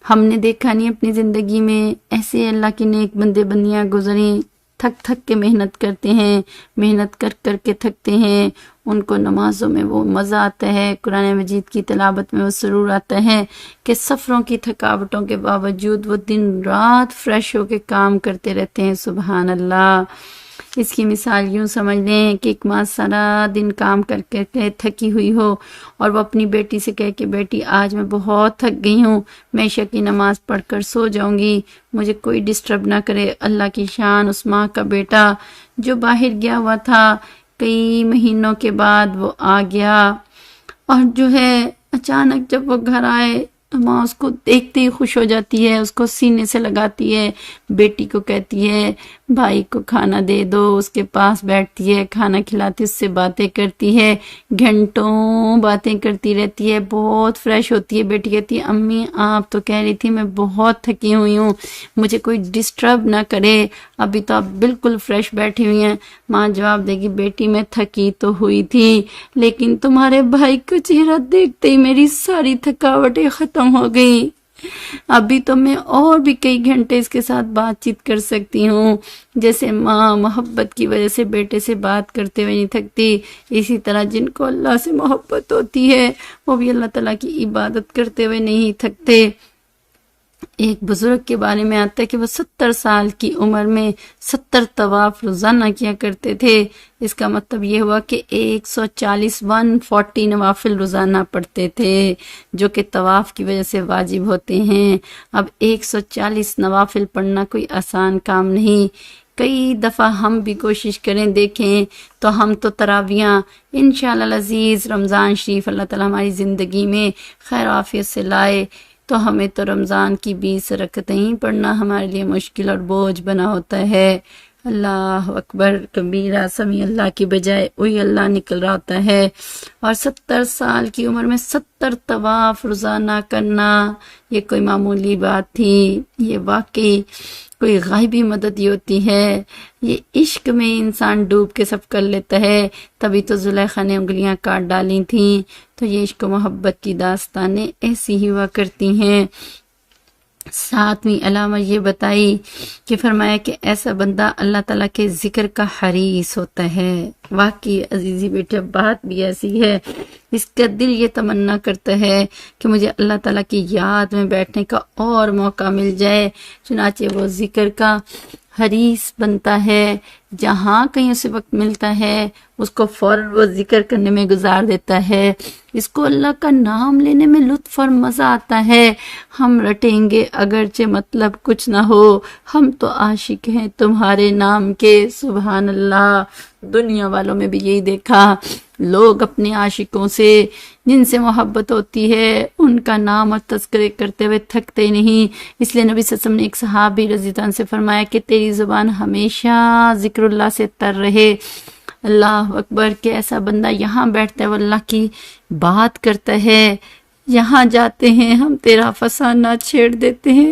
ہم نے دیکھا نہیں اپنی زندگی میں ایسے اللہ کے نیک بندے بندیاں گزریں، تھک تھک کے محنت کرتے ہیں، محنت کر کر کے تھکتے ہیں، ان کو نمازوں میں وہ مزہ آتا ہے، قرآن مجید کی تلاوت میں وہ سرور آتا ہے کہ سفروں کی تھکاوٹوں کے باوجود وہ دن رات فریش ہو کے کام کرتے رہتے ہیں۔ سبحان اللہ۔ اس کی مثال یوں سمجھ لیں کہ ایک ماں سارا دن کام کر کے تھکی ہوئی ہو اور وہ اپنی بیٹی سے کہے کہ بیٹی آج میں بہت تھک گئی ہوں، میں عشاء کی نماز پڑھ کر سو جاؤں گی، مجھے کوئی ڈسٹرب نہ کرے۔ اللہ کی شان، اس ماں کا بیٹا جو باہر گیا ہوا تھا، کئی مہینوں کے بعد وہ آ گیا اور جو ہے اچانک جب وہ گھر آئے تو ماں اس کو دیکھتے ہی خوش ہو جاتی ہے، اس کو سینے سے لگاتی ہے، بیٹی کو کہتی ہے بھائی کو کھانا دے دو، اس کے پاس بیٹھتی ہے، کھانا کھلاتی، اس سے باتیں کرتی ہے، گھنٹوں باتیں کرتی رہتی ہے، بہت فریش ہوتی ہے۔ بیٹی کہتی ہے امی آپ تو کہہ رہی تھی میں بہت تھکی ہوئی ہوں، مجھے کوئی ڈسٹرب نہ کرے، ابھی تو آپ بالکل فریش بیٹھی ہوئی ہیں۔ ماں جواب دے گی بیٹی میں تھکی تو ہوئی تھی لیکن تمہارے بھائی کا چہرہ دیکھتے ہی میری ساری تھکاوٹیں ختم ہو گئی، ابھی تو میں اور بھی کئی گھنٹے اس کے ساتھ بات چیت کر سکتی ہوں۔ جیسے ماں محبت کی وجہ سے بیٹے سے بات کرتے ہوئے نہیں تھکتی، اسی طرح جن کو اللہ سے محبت ہوتی ہے وہ بھی اللہ تعالیٰ کی عبادت کرتے ہوئے نہیں تھکتے۔ ایک بزرگ کے بارے میں آتا ہے کہ وہ 70 سال کی عمر میں 70 طواف روزانہ کیا کرتے تھے۔ اس کا مطلب یہ ہوا کہ 140 نوافل روزانہ پڑھتے تھے جو کہ طواف کی وجہ سے واجب ہوتے ہیں۔ اب 140 نوافل پڑھنا کوئی آسان کام نہیں۔ کئی دفعہ ہم بھی کوشش کریں دیکھیں تو ہم تو تراویاں انشاءاللہ العزیز رمضان شریف اللہ تعالیٰ ہماری زندگی میں خیر و عافیت سے لائے تو ہمیں تو رمضان کی 20 رکعتیں ہی پڑھنا ہمارے لیے مشکل اور بوجھ بنا ہوتا ہے۔ اللہ اکبر کبیرہ، سمیع اللہ کی بجائے وہی اللہ نکل رہا ہوتا ہے۔ اور 70 سال کی عمر میں 70 طواف روزانہ کرنا یہ کوئی معمولی بات تھی؟ یہ واقعی کوئی غائبی مدد ہی ہوتی ہے۔ یہ عشق میں انسان ڈوب کے سب کر لیتا ہے، تبھی تو زلیخا نے انگلیاں کاٹ ڈالی تھیں۔ تو یہ عشق و محبت کی داستانیں ایسی ہی ہوا کرتی ہیں۔ 7ویں علامہ یہ بتائی کہ فرمایا کہ ایسا بندہ اللہ تعالیٰ کے ذکر کا حریص ہوتا ہے۔ واقعی عزیزی بیٹے بات بھی ایسی ہے، اس کا دل یہ تمنا کرتا ہے کہ مجھے اللہ تعالیٰ کی یاد میں بیٹھنے کا اور موقع مل جائے، چنانچہ وہ ذکر کا حریص بنتا ہے۔ جہاں کہیں اسے وقت ملتا ہے اس کو فوراً وہ ذکر کرنے میں گزار دیتا ہے۔ اس کو اللہ کا نام لینے میں لطف اور مزہ آتا ہے۔ ہم رٹیں گے اگرچہ مطلب کچھ نہ ہو، ہم تو عاشق ہیں تمہارے نام کے۔ سبحان اللہ۔ دنیا والوں میں بھی یہی دیکھا، لوگ اپنے عاشقوں سے جن سے محبت ہوتی ہے ان کا نام اور تذکرے کرتے ہوئے تھکتے نہیں۔ اس لیے نبی صلی اللہ علیہ وسلم نے ایک صحابی رضی اللہ عنہ سے فرمایا کہ تیری زبان ہمیشہ ذکر اللہ سے تر رہے۔ اللہ اکبر کہ ایسا بندہ یہاں بیٹھتا ہے وہ اللہ کی بات کرتا ہے، یہاں جاتے ہیں ہم تیرا فسانہ چھیڑ دیتے ہیں۔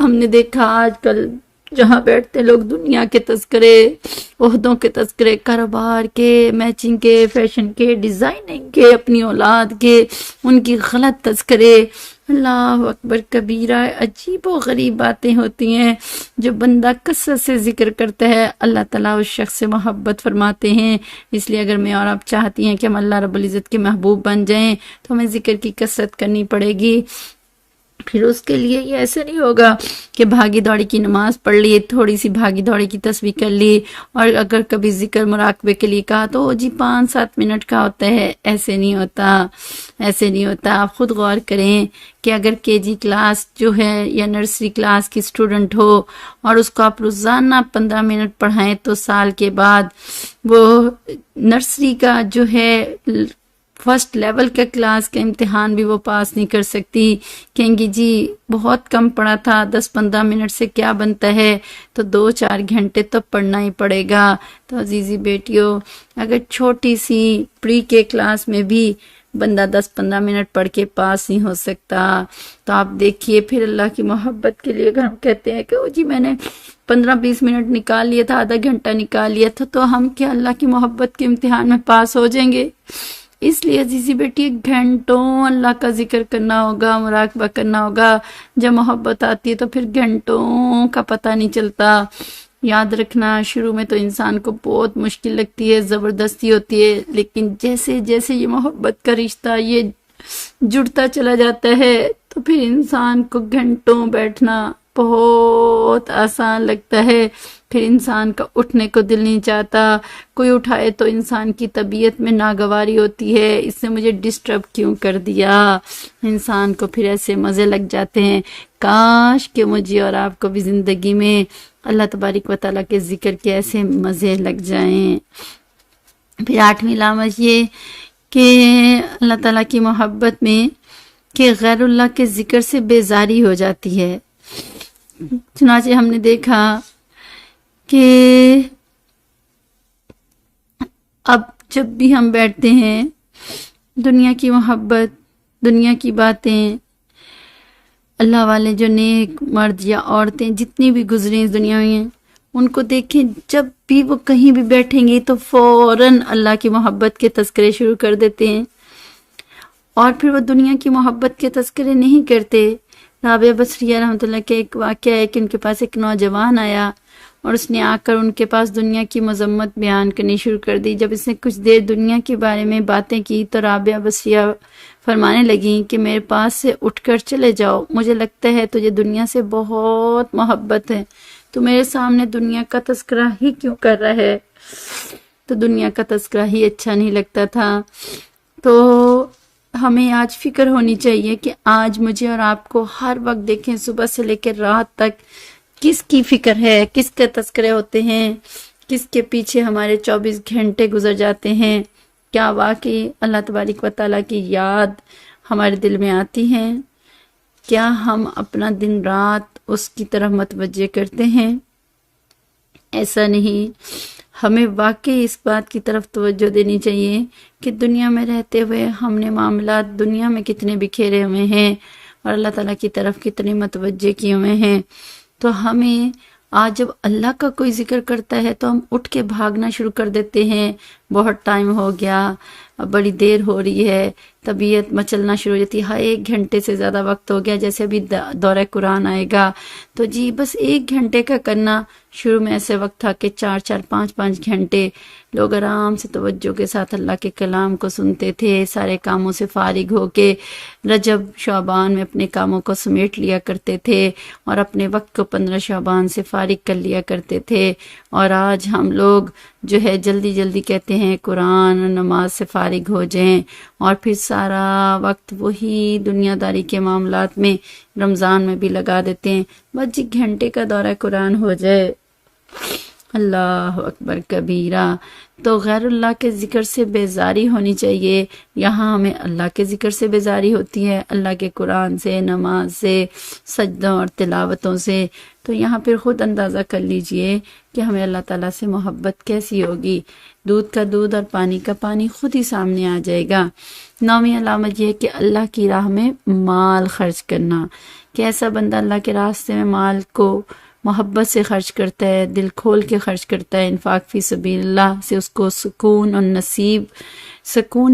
ہم نے دیکھا آج کل جہاں بیٹھتے لوگ دنیا کے تذکرے، عہدوں کے تذکرے، کاروبار کے، میچنگ کے، فیشن کے، ڈیزائننگ کے، اپنی اولاد کے، ان کی غلط تذکرے، اللہ اکبر کبیرہ، عجیب و غریب باتیں ہوتی ہیں۔ جو بندہ کثرت سے ذکر کرتا ہے اللہ تعالیٰ اس شخص سے محبت فرماتے ہیں۔ اس لیے اگر میں اور آپ چاہتی ہیں کہ ہم اللہ رب العزت کے محبوب بن جائیں تو ہمیں ذکر کی کثرت کرنی پڑے گی۔ پھر اس کے لیے یہ ایسے نہیں ہوگا کہ بھاگی دوڑی کی نماز پڑھ لی، تھوڑی سی بھاگی دوڑی کی تسبیح کر لی، اور اگر کبھی ذکر مراقبے کے لیے کہا تو جی 5-7 منٹ کا ہوتا ہے۔ ایسے نہیں ہوتا، ایسے نہیں ہوتا۔ آپ خود غور کریں کہ اگر KG کلاس جو ہے یا نرسری کلاس کی اسٹوڈنٹ ہو اور اس کو آپ روزانہ 15 منٹ پڑھائیں تو سال کے بعد وہ نرسری کا جو ہے فرسٹ لیول کا کلاس کا امتحان بھی وہ پاس نہیں کر سکتی۔ کہیں گی جی بہت کم پڑھا تھا، 10-15 منٹ سے کیا بنتا ہے، تو 2-4 گھنٹے تو پڑھنا ہی پڑے گا۔ تو عزیزی بیٹیوں، اگر چھوٹی سی پری کے کلاس میں بھی بندہ 10-15 منٹ پڑھ کے پاس نہیں ہو سکتا، تو آپ دیکھیے پھر اللہ کی محبت کے لیے اگر ہم کہتے ہیں کہ او جی میں نے 15-20 منٹ نکال لیا تھا، آدھا گھنٹہ نکال لیا تھا، تو ہم کیا اللہ کی محبت کے امتحان میں پاس ہو جائیں گے؟ اس لیے عزیزی بیٹی گھنٹوں اللہ کا ذکر کرنا ہوگا، مراقبہ کرنا ہوگا۔ جب محبت آتی ہے تو پھر گھنٹوں کا پتہ نہیں چلتا۔ یاد رکھنا، شروع میں تو انسان کو بہت مشکل لگتی ہے، زبردستی ہوتی ہے، لیکن جیسے جیسے یہ محبت کا رشتہ یہ جڑتا چلا جاتا ہے تو پھر انسان کو گھنٹوں بیٹھنا بہت آسان لگتا ہے۔ پھر انسان کا اٹھنے کو دل نہیں چاہتا، کوئی اٹھائے تو انسان کی طبیعت میں ناگواری ہوتی ہے، اس نے مجھے ڈسٹرب کیوں کر دیا۔ انسان کو پھر ایسے مزے لگ جاتے ہیں۔ کاش کہ مجھے اور آپ کو بھی زندگی میں اللہ تبارک و تعالیٰ کے ذکر کے ایسے مزے لگ جائیں۔ پھر 8ویں علامت یہ کہ اللہ تعالیٰ کی محبت میں کہ غیر اللہ کے ذکر سے بیزاری ہو جاتی ہے۔ چنانچہ ہم نے دیکھا کہ اب جب بھی ہم بیٹھتے ہیں دنیا کی محبت، دنیا کی باتیں، اللہ والے جو نیک مرد یا عورتیں جتنی بھی گزریں اس دنیا میں ان کو دیکھیں، جب بھی وہ کہیں بھی بیٹھیں گی تو فوراً اللہ کی محبت کے تذکرے شروع کر دیتے ہیں، اور پھر وہ دنیا کی محبت کے تذکرے نہیں کرتے۔ رابعہ بصریہ رحمۃ اللہ کا ایک واقعہ ہے کہ ان کے پاس ایک نوجوان آیا اور اس نے آ کر ان کے پاس دنیا کی مذمت بیان کرنی شروع کر دی۔ جب اس نے کچھ دیر دنیا کے بارے میں باتیں کی تو رابعہ بصریہ فرمانے لگیں کہ میرے پاس سے اٹھ کر چلے جاؤ، مجھے لگتا ہے تجھے دنیا سے بہت محبت ہے، تو میرے سامنے دنیا کا تذکرہ ہی کیوں کر رہا ہے؟ تو دنیا کا تذکرہ ہی اچھا نہیں لگتا تھا۔ تو ہمیں آج فکر ہونی چاہیے کہ آج مجھے اور آپ کو ہر وقت دیکھیں صبح سے لے کر رات تک کس کی فکر ہے، کس کے تذکرے ہوتے ہیں، کس کے پیچھے ہمارے 24 گھنٹے گزر جاتے ہیں۔ کیا واقعی اللہ تبارک و تعالیٰ کی یاد ہمارے دل میں آتی ہے؟ کیا ہم اپنا دن رات اس کی طرف متوجہ کرتے ہیں؟ ایسا نہیں، ہمیں واقعی اس بات کی طرف توجہ دینی چاہیے کہ دنیا میں رہتے ہوئے ہم نے معاملات دنیا میں کتنے بکھیرے ہوئے ہیں اور اللہ تعالیٰ کی طرف کتنے متوجہ کیے ہوئے ہیں۔ تو ہمیں آج جب اللہ کا کوئی ذکر کرتا ہے تو ہم اٹھ کے بھاگنا شروع کر دیتے ہیں، بہت ٹائم ہو گیا، اب بڑی دیر ہو رہی ہے، طبیعت مچلنا شروع ہو جاتی ہے، ہاں 1 گھنٹے سے زیادہ وقت ہو گیا، جیسے ابھی دورہ قرآن آئے گا تو جی بس 1 گھنٹے کا کرنا۔ شروع میں ایسے وقت تھا کہ 4-4 5-5 گھنٹے لوگ آرام سے توجہ کے ساتھ اللہ کے کلام کو سنتے تھے، سارے کاموں سے فارغ ہو کے رجب شعبان میں اپنے کاموں کو سمیٹ لیا کرتے تھے اور اپنے وقت کو 15 شعبان سے فارغ کر لیا کرتے تھے۔ اور آج ہم لوگ جو ہے جلدی جلدی کہتے ہیں قرآن نماز سے فارغ ہو جائیں، اور پھر سارا وقت وہی دنیا داری کے معاملات میں رمضان میں بھی لگا دیتے ہیں، بس جی گھنٹے کا دورہ قرآن ہو جائے۔ اللہ اکبر کبیرہ۔ تو غیر اللہ کے ذکر سے بیزاری ہونی چاہیے۔ یہاں ہمیں اللہ کے ذکر سے بیزاری ہوتی ہے، اللہ کے قرآن سے، نماز سے، سجدوں اور تلاوتوں سے۔ تو یہاں پھر خود اندازہ کر لیجئے کہ ہمیں اللہ تعالیٰ سے محبت کیسی ہوگی۔ دودھ کا دودھ اور پانی کا پانی خود ہی سامنے آ جائے گا۔ 9ویں علامت یہ ہے کہ اللہ کی راہ میں مال خرچ کرنا، کہ ایسا بندہ اللہ کے راستے میں مال کو محبت سے خرچ کرتا ہے، دل کھول کے خرچ کرتا ہے، انفاق فی سبیل اللہ سے اس کو سکون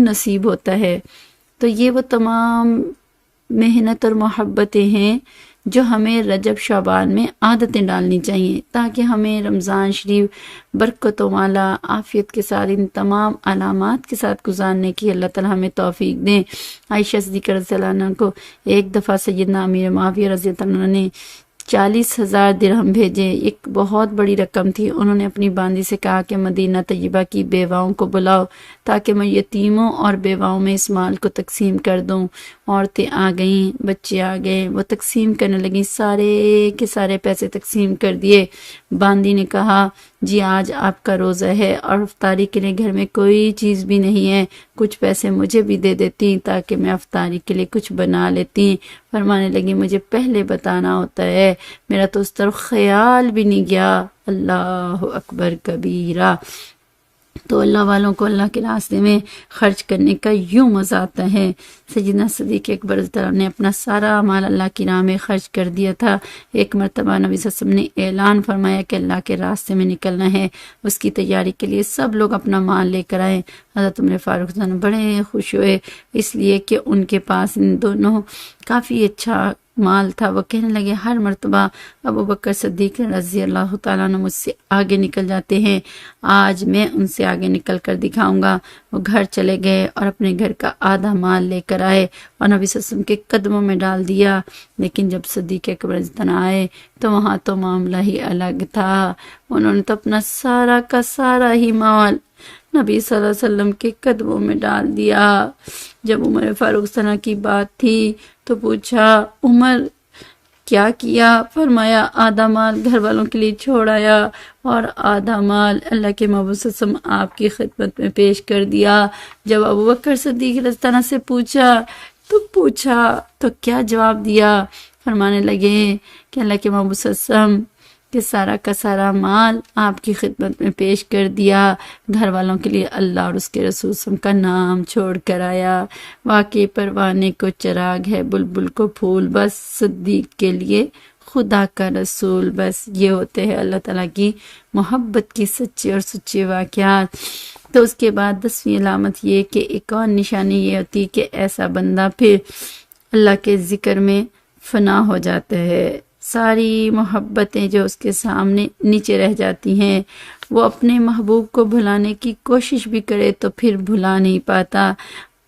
نصیب ہوتا ہے۔ تو یہ وہ تمام محنت اور محبتیں ہیں جو ہمیں رجب شعبان میں عادتیں ڈالنی چاہیے، تاکہ ہمیں رمضان شریف برکتوں والا عافیت کے ساتھ ان تمام علامات کے ساتھ گزارنے کی اللہ تعالی ہمیں توفیق دیں۔ عائشہ صدیقہ رضی اللہ عنہ کو ایک دفعہ سیدنا امیر معاویہ رضی اللہ عنہ نے 40,000 درہم بھیجے، ایک بہت بڑی رقم تھی۔ انہوں نے اپنی باندی سے کہا کہ مدینہ طیبہ کی بیواؤں کو بلاؤ تاکہ میں یتیموں اور بیواؤں میں اس مال کو تقسیم کر دوں۔ عورتیں آ گئیں، بچے آ گئے، وہ تقسیم کرنے لگیں، سارے کے سارے پیسے تقسیم کر دیے۔ باندی نے کہا جی آج آپ کا روزہ ہے اور افطاری کے لیے گھر میں کوئی چیز بھی نہیں ہے، کچھ پیسے مجھے بھی دے دیتی تاکہ میں افطاری کے لیے کچھ بنا لیتی۔ فرمانے لگی مجھے پہلے بتانا ہوتا ہے، میرا تو اس طرف خیال بھی نہیں گیا۔ اللہ اکبر کبیرہ۔ تو اللہ والوں کو اللہ کے راستے میں خرچ کرنے کا یوں مزہ آتا ہے۔ سیدنا صدیق اکبر رضی اللہ عنہ نے اپنا سارا مال اللہ کی راہ میں خرچ کر دیا تھا۔ ایک مرتبہ نبی صلی اللہ علیہ وسلم نے اعلان فرمایا کہ اللہ کے راستے میں نکلنا ہے، اس کی تیاری کے لیے سب لوگ اپنا مال لے کر آئے۔ حضرت عمر فاروق رضی اللہ عنہ بڑے خوش ہوئے، اس لیے کہ ان کے پاس ان دونوں کافی اچھا مال تھا۔ وہ کہنے لگے ہر مرتبہ ابو بکر صدیق رضی اللہ تعالیٰ عنہ مجھ سے آگے نکل جاتے ہیں، آج میں ان سے آگے نکل کر دکھاؤں گا۔ وہ گھر چلے گئے اور اپنے گھر کا آدھا مال لے کر آئے اور نبی صلی اللہ علیہ وسلم کے قدموں میں ڈال دیا۔ لیکن جب صدیق اکبر رضی اللہ عنہ آئے تو وہاں تو معاملہ ہی الگ تھا، انہوں نے تو اپنا سارا کا سارا ہی مال نبی صلی اللہ علیہ وسلم کے قدموں میں ڈال دیا۔ جب عمر فاروق صلی اللہ علیہ وسلم کی بات تھی تو پوچھا عمر کیا کیا؟ فرمایا آدھا مال گھر والوں کے لیے چھوڑایا اور آدھا مال اللہ کے محبوب صلی اللہ علیہ وسلم آپ کی خدمت میں پیش کر دیا۔ جب ابو بکر صدیق رضی اللہ عنہ سے پوچھا تو کیا جواب دیا؟ فرمانے لگے کہ اللہ کے محبوب صلی اللہ علیہ وسلم کہ سارا کا سارا مال آپ کی خدمت میں پیش کر دیا، گھر والوں کے لیے اللہ اور اس کے رسول صلی اللہ علیہ وسلم کا نام چھوڑ کر آیا۔ واقعی پروانے کو چراغ ہے، بلبل کو پھول، بس صدیق کے لیے خدا کا رسول بس۔ یہ ہوتے ہیں اللہ تعالیٰ کی محبت کی سچے اور سچے واقعات۔ تو اس کے بعد 10ویں علامت یہ کہ ایک اور نشانی یہ ہوتی کہ ایسا بندہ پھر اللہ کے ذکر میں فنا ہو جاتا ہے، ساری محبتیں جو اس کے سامنے نیچے رہ جاتی ہیں، وہ اپنے محبوب کو بھلانے کی کوشش بھی کرے تو پھر بھلا نہیں پاتا۔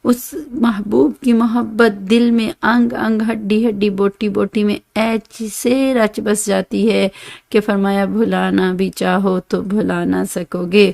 اس محبوب کی محبت دل میں انگ انگ، ہڈی ہڈی، بوٹی بوٹی میں ایسے رچ بس جاتی ہے کہ فرمایا بھلانا بھی چاہو تو بھلا نہ سکو گے۔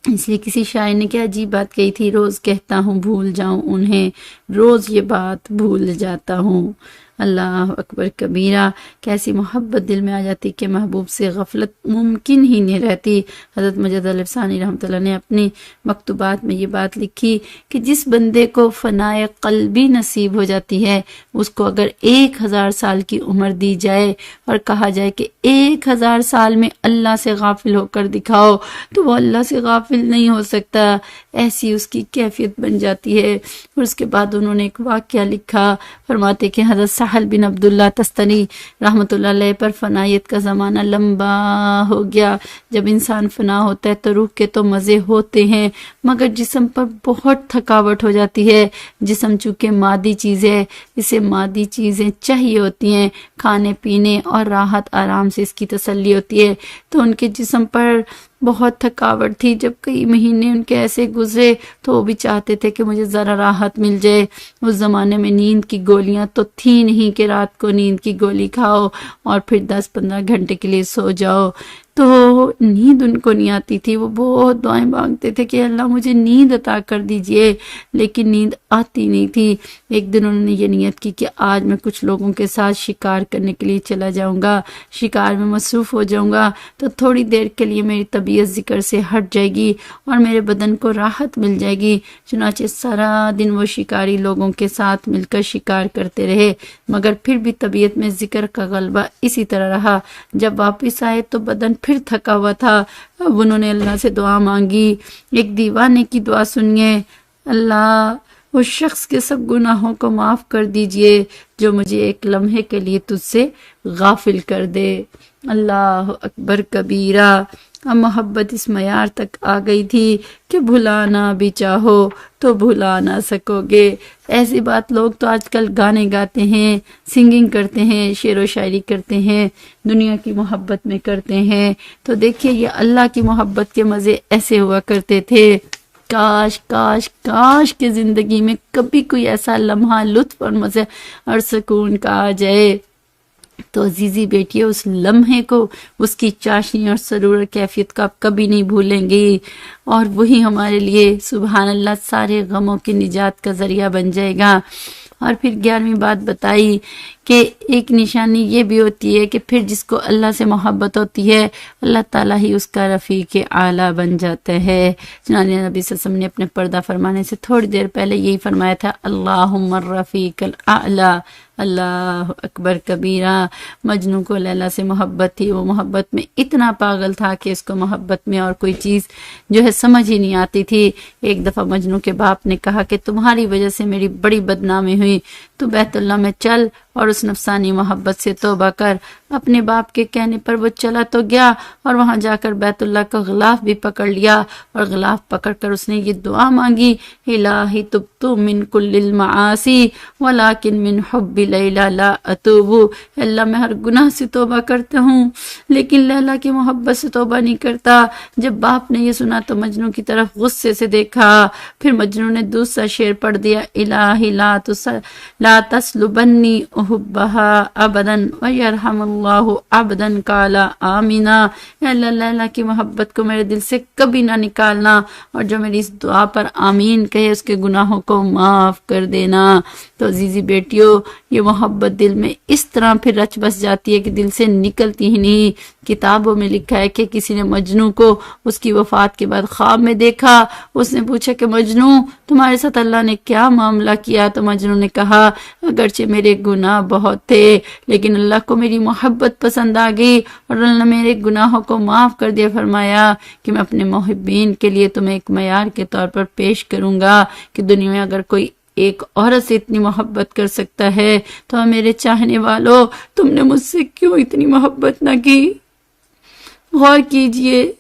اس لیے کسی شاعر نے کیا عجیب بات کہی تھی، روز کہتا ہوں بھول جاؤں انہیں، روز یہ بات بھول جاتا ہوں۔ اللہ اکبر کبیرہ، کیسی محبت دل میں آ جاتی کہ محبوب سے غفلت ممکن ہی نہیں رہتی۔ حضرت مجد الفسانی رحمۃ اللہ نے اپنی مکتوبات میں یہ بات لکھی کہ جس بندے کو فنائے قلبی نصیب ہو جاتی ہے، اس کو اگر 1000 سال کی عمر دی جائے اور کہا جائے کہ 1000 سال میں اللہ سے غافل ہو کر دکھاؤ، تو وہ اللہ سے غافل نہیں ہو سکتا، ایسی اس کی کیفیت بن جاتی ہے۔ اور اس کے بعد انہوں نے ایک واقعہ لکھا، فرماتے کہ حضرت سہل بن عبداللہ تستنی رحمۃ اللہ علیہ پر فنائیت کا زمانہ لمبا ہو گیا۔ جب انسان فنا ہوتا ہے تو روح کے تو مزے ہوتے ہیں، مگر جسم پر بہت تھکاوٹ ہو جاتی ہے۔ جسم چونکہ مادی چیز ہے، اسے مادی چیزیں چاہیے ہوتی ہیں، کھانے پینے اور راحت آرام سے اس کی تسلی ہوتی ہے، تو ان کے جسم پر بہت تھکاوٹ تھی۔ جب کئی مہینے ان کے ایسے گزرے تو وہ بھی چاہتے تھے کہ مجھے ذرا راحت مل جائے۔ اس زمانے میں نیند کی گولیاں تو تھی نہیں کہ رات کو نیند کی گولی کھاؤ اور پھر 10-15 گھنٹے کے لیے سو جاؤ، تو نیند ان کو نہیں آتی تھی۔ وہ بہت دعائیں مانگتے تھے کہ اللہ مجھے نیند عطا کر دیجئے، لیکن نیند آتی نہیں تھی۔ ایک دن انہوں نے یہ نیت کی کہ آج میں کچھ لوگوں کے ساتھ شکار کرنے کے لیے چلا جاؤں گا، شکار میں مصروف ہو جاؤں گا تو تھوڑی دیر کے لیے میری طبیعت ذکر سے ہٹ جائے گی اور میرے بدن کو راحت مل جائے گی۔ چنانچہ سارا دن وہ شکاری لوگوں کے ساتھ مل کر شکار کرتے رہے، مگر پھر بھی طبیعت میں ذکر کا غلبہ اسی طرح رہا۔ جب واپس آئے تو بدن پھر تھکا ہوا تھا۔ اب انہوں نے اللہ سے دعا مانگی۔ ایک دیوانے کی دعا سنیے، اللہ اس شخص کے سب گناہوں کو معاف کر دیجئے جو مجھے ایک لمحے کے لیے تجھ سے غافل کر دے۔ اللہ اکبر کبیرہ۔ اب محبت اس معیار تک آ گئی تھی کہ بھلانا بھی چاہو تو بھلا نہ سکو گے۔ ایسی بات لوگ تو آج کل گانے گاتے ہیں، سنگنگ کرتے ہیں، شعر و شاعری کرتے ہیں، دنیا کی محبت میں کرتے ہیں۔ تو دیکھیے یہ اللہ کی محبت کے مزے ایسے ہوا کرتے تھے۔ کاش کاش کاش کہ زندگی میں کبھی کوئی ایسا لمحہ لطف اور مزے اور سکون کا آ جائے تو عزیزی بیٹی اس لمحے کو، اس کی چاشنی اور سرور کیفیت کو آپ کبھی نہیں بھولیں گی، اور وہی ہمارے لیے سبحان اللہ سارے غموں کی نجات کا ذریعہ بن جائے گا۔ اور پھر 11ویں بات بتائی کہ ایک نشانی یہ بھی ہوتی ہے کہ پھر جس کو اللہ سے محبت ہوتی ہے اللہ تعالیٰ ہی اس کا رفیق اعلیٰ بن جاتا ہے۔ چنانچہ نبی صلی اللہ علیہ وسلم نے اپنے پردہ فرمانے سے تھوڑی دیر پہلے یہی فرمایا تھا، اللہم الرفیق الاعلیٰ۔ اللہ اکبر کبیرہ۔ مجنوں کو لیلا سے محبت تھی، وہ محبت میں اتنا پاگل تھا کہ اس کو محبت میں اور کوئی چیز جو ہے سمجھ ہی نہیں آتی تھی۔ ایک دفعہ مجنوں کے باپ نے کہا کہ تمہاری وجہ سے میری بڑی بدنامی ہوئی، تو بیت اللہ میں چل اور اس نفسانی محبت سے توبہ کر۔ اپنے باپ کے کہنے پر وہ چلا تو گیا اور وہاں جا کر بیت اللہ کا غلاف بھی پکڑ لیا، اور غلاف پکڑ کر اس نے یہ دعا مانگی، الہی تبت من کل المعاصی ولیکن من حب لیلا لا اتوب۔ اللہ میں ہر گناہ سے توبہ کرتا ہوں لیکن لیلا کی محبت سے توبہ نہیں کرتا۔ جب باپ نے یہ سنا تو مجنوں کی طرف غصے سے دیکھا، پھر مجنوں نے دوسرا شعر پڑھ دیا، الہی لا تسلبنی احبها ابدا ویرحم اللہ عبدا قال آمینہ۔ اللہ لیلا کی محبت کو میرے دل سے کبھی نہ نکالنا، اور جو میری اس دعا پر آمین کہے اس کے گناہوں کو معاف کر دینا۔ تو عزیزی بیٹیوں یہ محبت دل میں اس طرح پھر رچ بس جاتی ہے کہ دل سے نکلتی ہی نہیں۔ کتابوں میں لکھا ہے کہ کسی نے مجنوں کو اس کی وفات کے بعد خواب میں دیکھا، اس نے پوچھا کہ مجنوں تمہارے ساتھ اللہ نے کیا معاملہ کیا؟ تو مجنوں نے کہا اگرچہ میرے گناہ بہت تھے لیکن اللہ کو میری محبت پسند آ گئی اور اللہ نے میرے گناہوں کو معاف کر دیا۔ فرمایا کہ میں اپنے محبین کے لیے تمہیں ایک معیار کے طور پر پیش کروں گا کہ دنیا میں اگر کوئی ایک عورت سے اتنی محبت کر سکتا ہے تو میرے چاہنے والوں تم نے مجھ سے کیوں اتنی محبت نہ کی؟ غور کیجئے،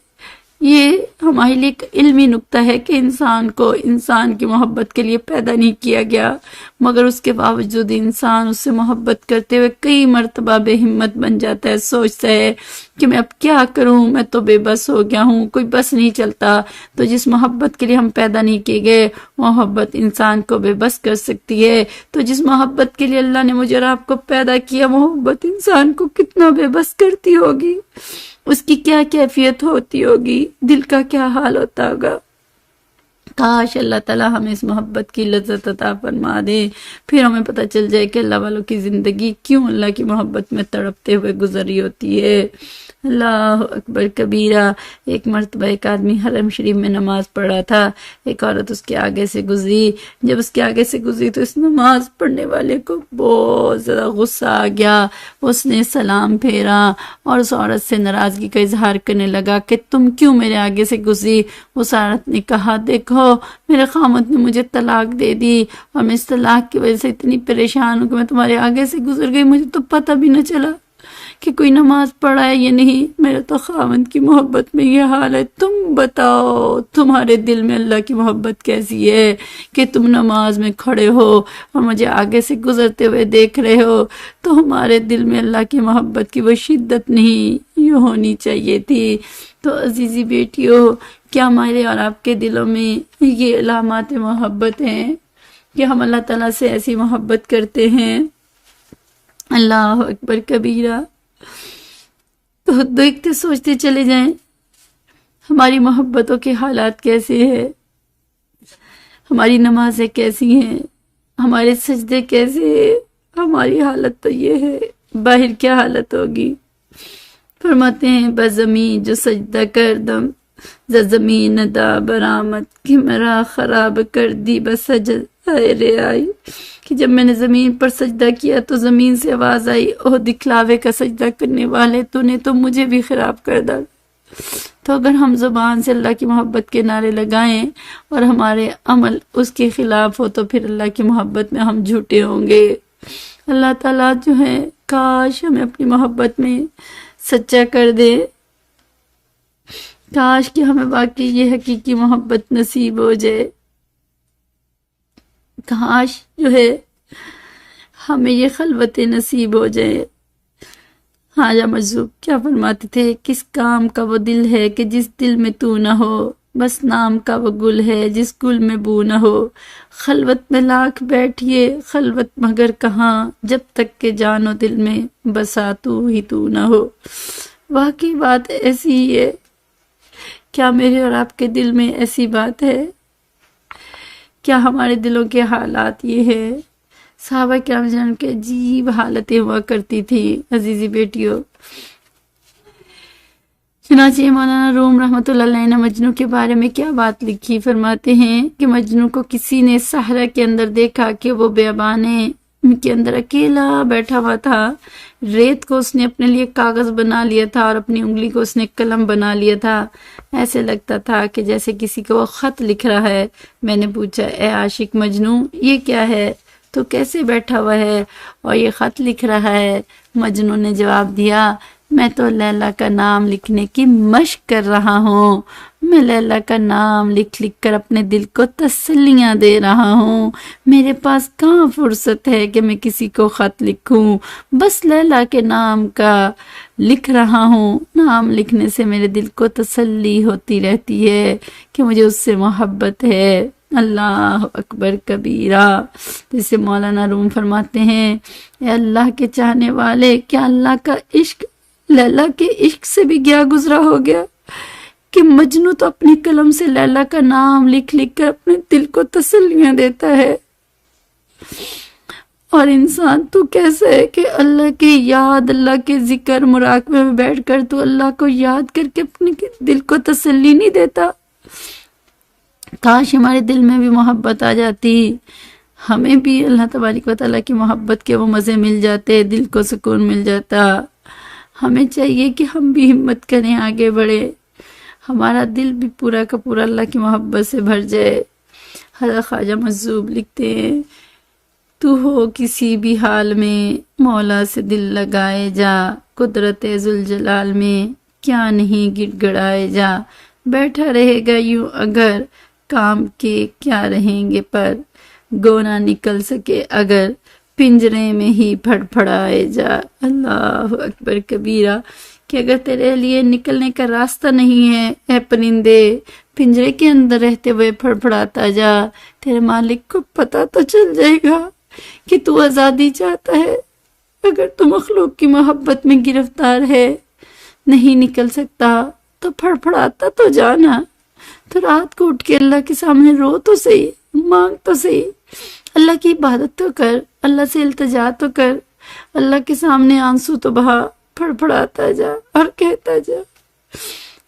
یہ ہمارے لیے ایک علمی نکتہ ہے کہ انسان کو انسان کی محبت کے لیے پیدا نہیں کیا گیا، مگر اس کے باوجود انسان اس سے محبت کرتے ہوئے کئی مرتبہ بے ہمت بن جاتا ہے، سوچتا ہے کہ میں اب کیا کروں، میں تو بے بس ہو گیا ہوں، کوئی بس نہیں چلتا۔ تو جس محبت کے لیے ہم پیدا نہیں کیے گئے محبت انسان کو بے بس کر سکتی ہے، تو جس محبت کے لیے اللہ نے مجھے اور آپ کو پیدا کیا محبت انسان کو کتنا بے بس کرتی ہوگی، اس کی کیا کیفیت ہوتی ہوگی، دل کا کیا حال ہوتا ہوگا۔ کاش اللہ تعالیٰ ہمیں اس محبت کی لذت عطا فرما دے، پھر ہمیں پتہ چل جائے کہ اللہ والوں کی زندگی کیوں اللہ کی محبت میں تڑپتے ہوئے گزری ہوتی ہے۔ اللہ اکبر کبیرہ۔ ایک مرتبہ ایک آدمی حرم شریف میں نماز پڑھ رہا تھا، ایک عورت اس کے آگے سے گزری، جب اس کے آگے سے گزری تو اس نماز پڑھنے والے کو بہت زیادہ غصہ آ گیا، اس نے سلام پھیرا اور اس عورت سے ناراضگی کا اظہار کرنے لگا کہ تم کیوں میرے آگے سے گزری؟ اس عورت نے کہا دیکھو میرے خامد نے مجھے طلاق دے دی اور میں اس طلاق کی وجہ سے اتنی پریشان ہوں کہ میں تمہارے آگے سے گزر گئی، مجھے تو پتہ بھی نہ چلا کہ کوئی نماز پڑھا ہے یا نہیں، میرا تو خامد کی محبت میں یہ حال ہے۔ تم بتاؤ تمہارے دل میں اللہ کی محبت کیسی ہے کہ تم نماز میں کھڑے ہو اور مجھے آگے سے گزرتے ہوئے دیکھ رہے ہو؟ تو ہمارے دل میں اللہ کی محبت کی وہ شدت نہیں یہ ہونی چاہیے تھی۔ تو عزیزی بیٹیوں کیا ہمارے اور آپ کے دلوں میں یہ علامات محبت ہیں کہ ہم اللہ تعالیٰ سے ایسی محبت کرتے ہیں؟ اللہ اکبر کبیرہ۔ تو دیکھتے سوچتے چلے جائیں ہماری محبتوں کے حالات کیسے ہیں، ہماری نمازیں کیسی ہیں، ہمارے سجدے کیسے ہیں، ہماری حالت تو یہ ہے، باہر کیا حالت ہوگی؟ فرماتے ہیں بزمین جو سجدہ کر دم زمین دا برآمد کہ میرا خراب کر دی بسجد رے آئی، کہ جب میں نے زمین پر سجدہ کیا تو زمین سے آواز آئی اوہ دکھلاوے کا سجدہ کرنے والے، تو نے تو مجھے بھی خراب کر ڈالا۔ تو تو اگر ہم زبان سے اللہ کی محبت کے نعرے لگائیں اور ہمارے عمل اس کے خلاف ہو تو پھر اللہ کی محبت میں ہم جھوٹے ہوں گے۔ اللہ تعالیٰ جو ہے کاش ہمیں اپنی محبت میں سچا کر دے، کاش کہ ہمیں واقعی یہ حقیقی محبت نصیب ہو جائے، کاش جو ہے ہمیں یہ خلوت نصیب ہو جائے۔ خواجہ مجذوب کیا فرماتے تھے، کس کام کا وہ دل ہے کہ جس دل میں تو نہ ہو، بس نام کا وہ گل ہے جس گل میں بو نہ ہو، خلوت میں لاکھ بیٹھیے خلوت مگر کہاں، جب تک کہ جان و دل میں بسا تو ہی تو نہ ہو۔ واقعی بات ایسی ہی ہے، کیا میرے اور آپ کے دل میں ایسی بات ہے؟ کیا ہمارے دلوں کے حالات یہ ہے؟ صحابہ کرام جان کے عجیب حالتیں ہوا کرتی تھی عزیزی بیٹیوں۔ چنانچہ مولانا روم رحمۃ اللہ علیہ نے مجنوں کے بارے میں کیا بات لکھی، فرماتے ہیں کہ مجنوں کو کسی نے صحرا کے اندر دیکھا کہ وہ بیابانے کے اندر اکیلا بیٹھا ہوا تھا، ریت کو اس نے اپنے لیے کاغذ بنا لیا تھا اور اپنی انگلی کو اس نے قلم بنا لیا تھا، ایسے لگتا تھا کہ جیسے کسی کو وہ خط لکھ رہا ہے۔ میں نے پوچھا، اے عاشق مجنوں یہ کیا ہے، تو کیسے بیٹھا ہوا ہے اور یہ خط لکھ رہا ہے؟ مجنوں نے جواب دیا، میں تو لیلا کا نام لکھنے کی مشق کر رہا ہوں، میں لیلا کا نام لکھ لکھ کر اپنے دل کو تسلیاں دے رہا ہوں، میرے پاس کہاں فرصت ہے کہ میں کسی کو خط لکھوں، بس لیلا کے نام کا لکھ رہا ہوں، نام لکھنے سے میرے دل کو تسلی ہوتی رہتی ہے کہ مجھے اس سے محبت ہے۔ اللہ اکبر کبیرہ۔ جسے مولانا روم فرماتے ہیں، اے اللہ کے چاہنے والے، کیا اللہ کا عشق لیلا کے عشق سے بھی گیا گزرا ہو گیا کہ مجنوں تو اپنی قلم سے لیلا کا نام لکھ لکھ کر اپنے دل کو تسلیاں دیتا ہے، اور انسان تو کیسا ہے کہ اللہ کی یاد، اللہ کے ذکر مراقبے میں بیٹھ کر تو اللہ کو یاد کر کے اپنے دل کو تسلی نہیں دیتا۔ کاش ہمارے دل میں بھی محبت آ جاتی، ہمیں بھی اللہ تبارک و تعالیٰ کی محبت کے وہ مزے مل جاتے، دل کو سکون مل جاتا۔ ہمیں چاہیے کہ ہم بھی ہمت کریں، آگے بڑھے، ہمارا دل بھی پورا کا پورا اللہ کی محبت سے بھر جائے۔ حضرت خواجہ مجذوب لکھتے ہیں، تو ہو کسی بھی حال میں مولا سے دل لگائے جا، قدرت ذوالجلال میں کیا نہیں گڑ گڑائے جا، بیٹھا رہے گا یوں اگر کام کے کیا رہیں گے پر، گونا نکل سکے اگر پنجرے میں ہی پھڑ پھڑائے جا۔ اللہ اکبر کبیرہ، کہ اگر تیرے لیے نکلنے کا راستہ نہیں ہے اے پرندے، پنجرے کے اندر رہتے ہوئے پھڑ پھڑاتا جا، تیرے مالک کو پتہ تو چل جائے گا کہ تو آزادی چاہتا ہے۔ اگر تو مخلوق کی محبت میں گرفتار ہے، نہیں نکل سکتا تو پھڑ پھڑاتا تو جانا، تو رات کو اٹھ کے اللہ کے سامنے رو تو صحیح، مانگ تو صحیح، اللہ کی عبادت تو کر، اللہ سے التجا تو کر، اللہ کے سامنے آنسو تو بہا، پھڑ پھڑاتا جا اور کہتا جا،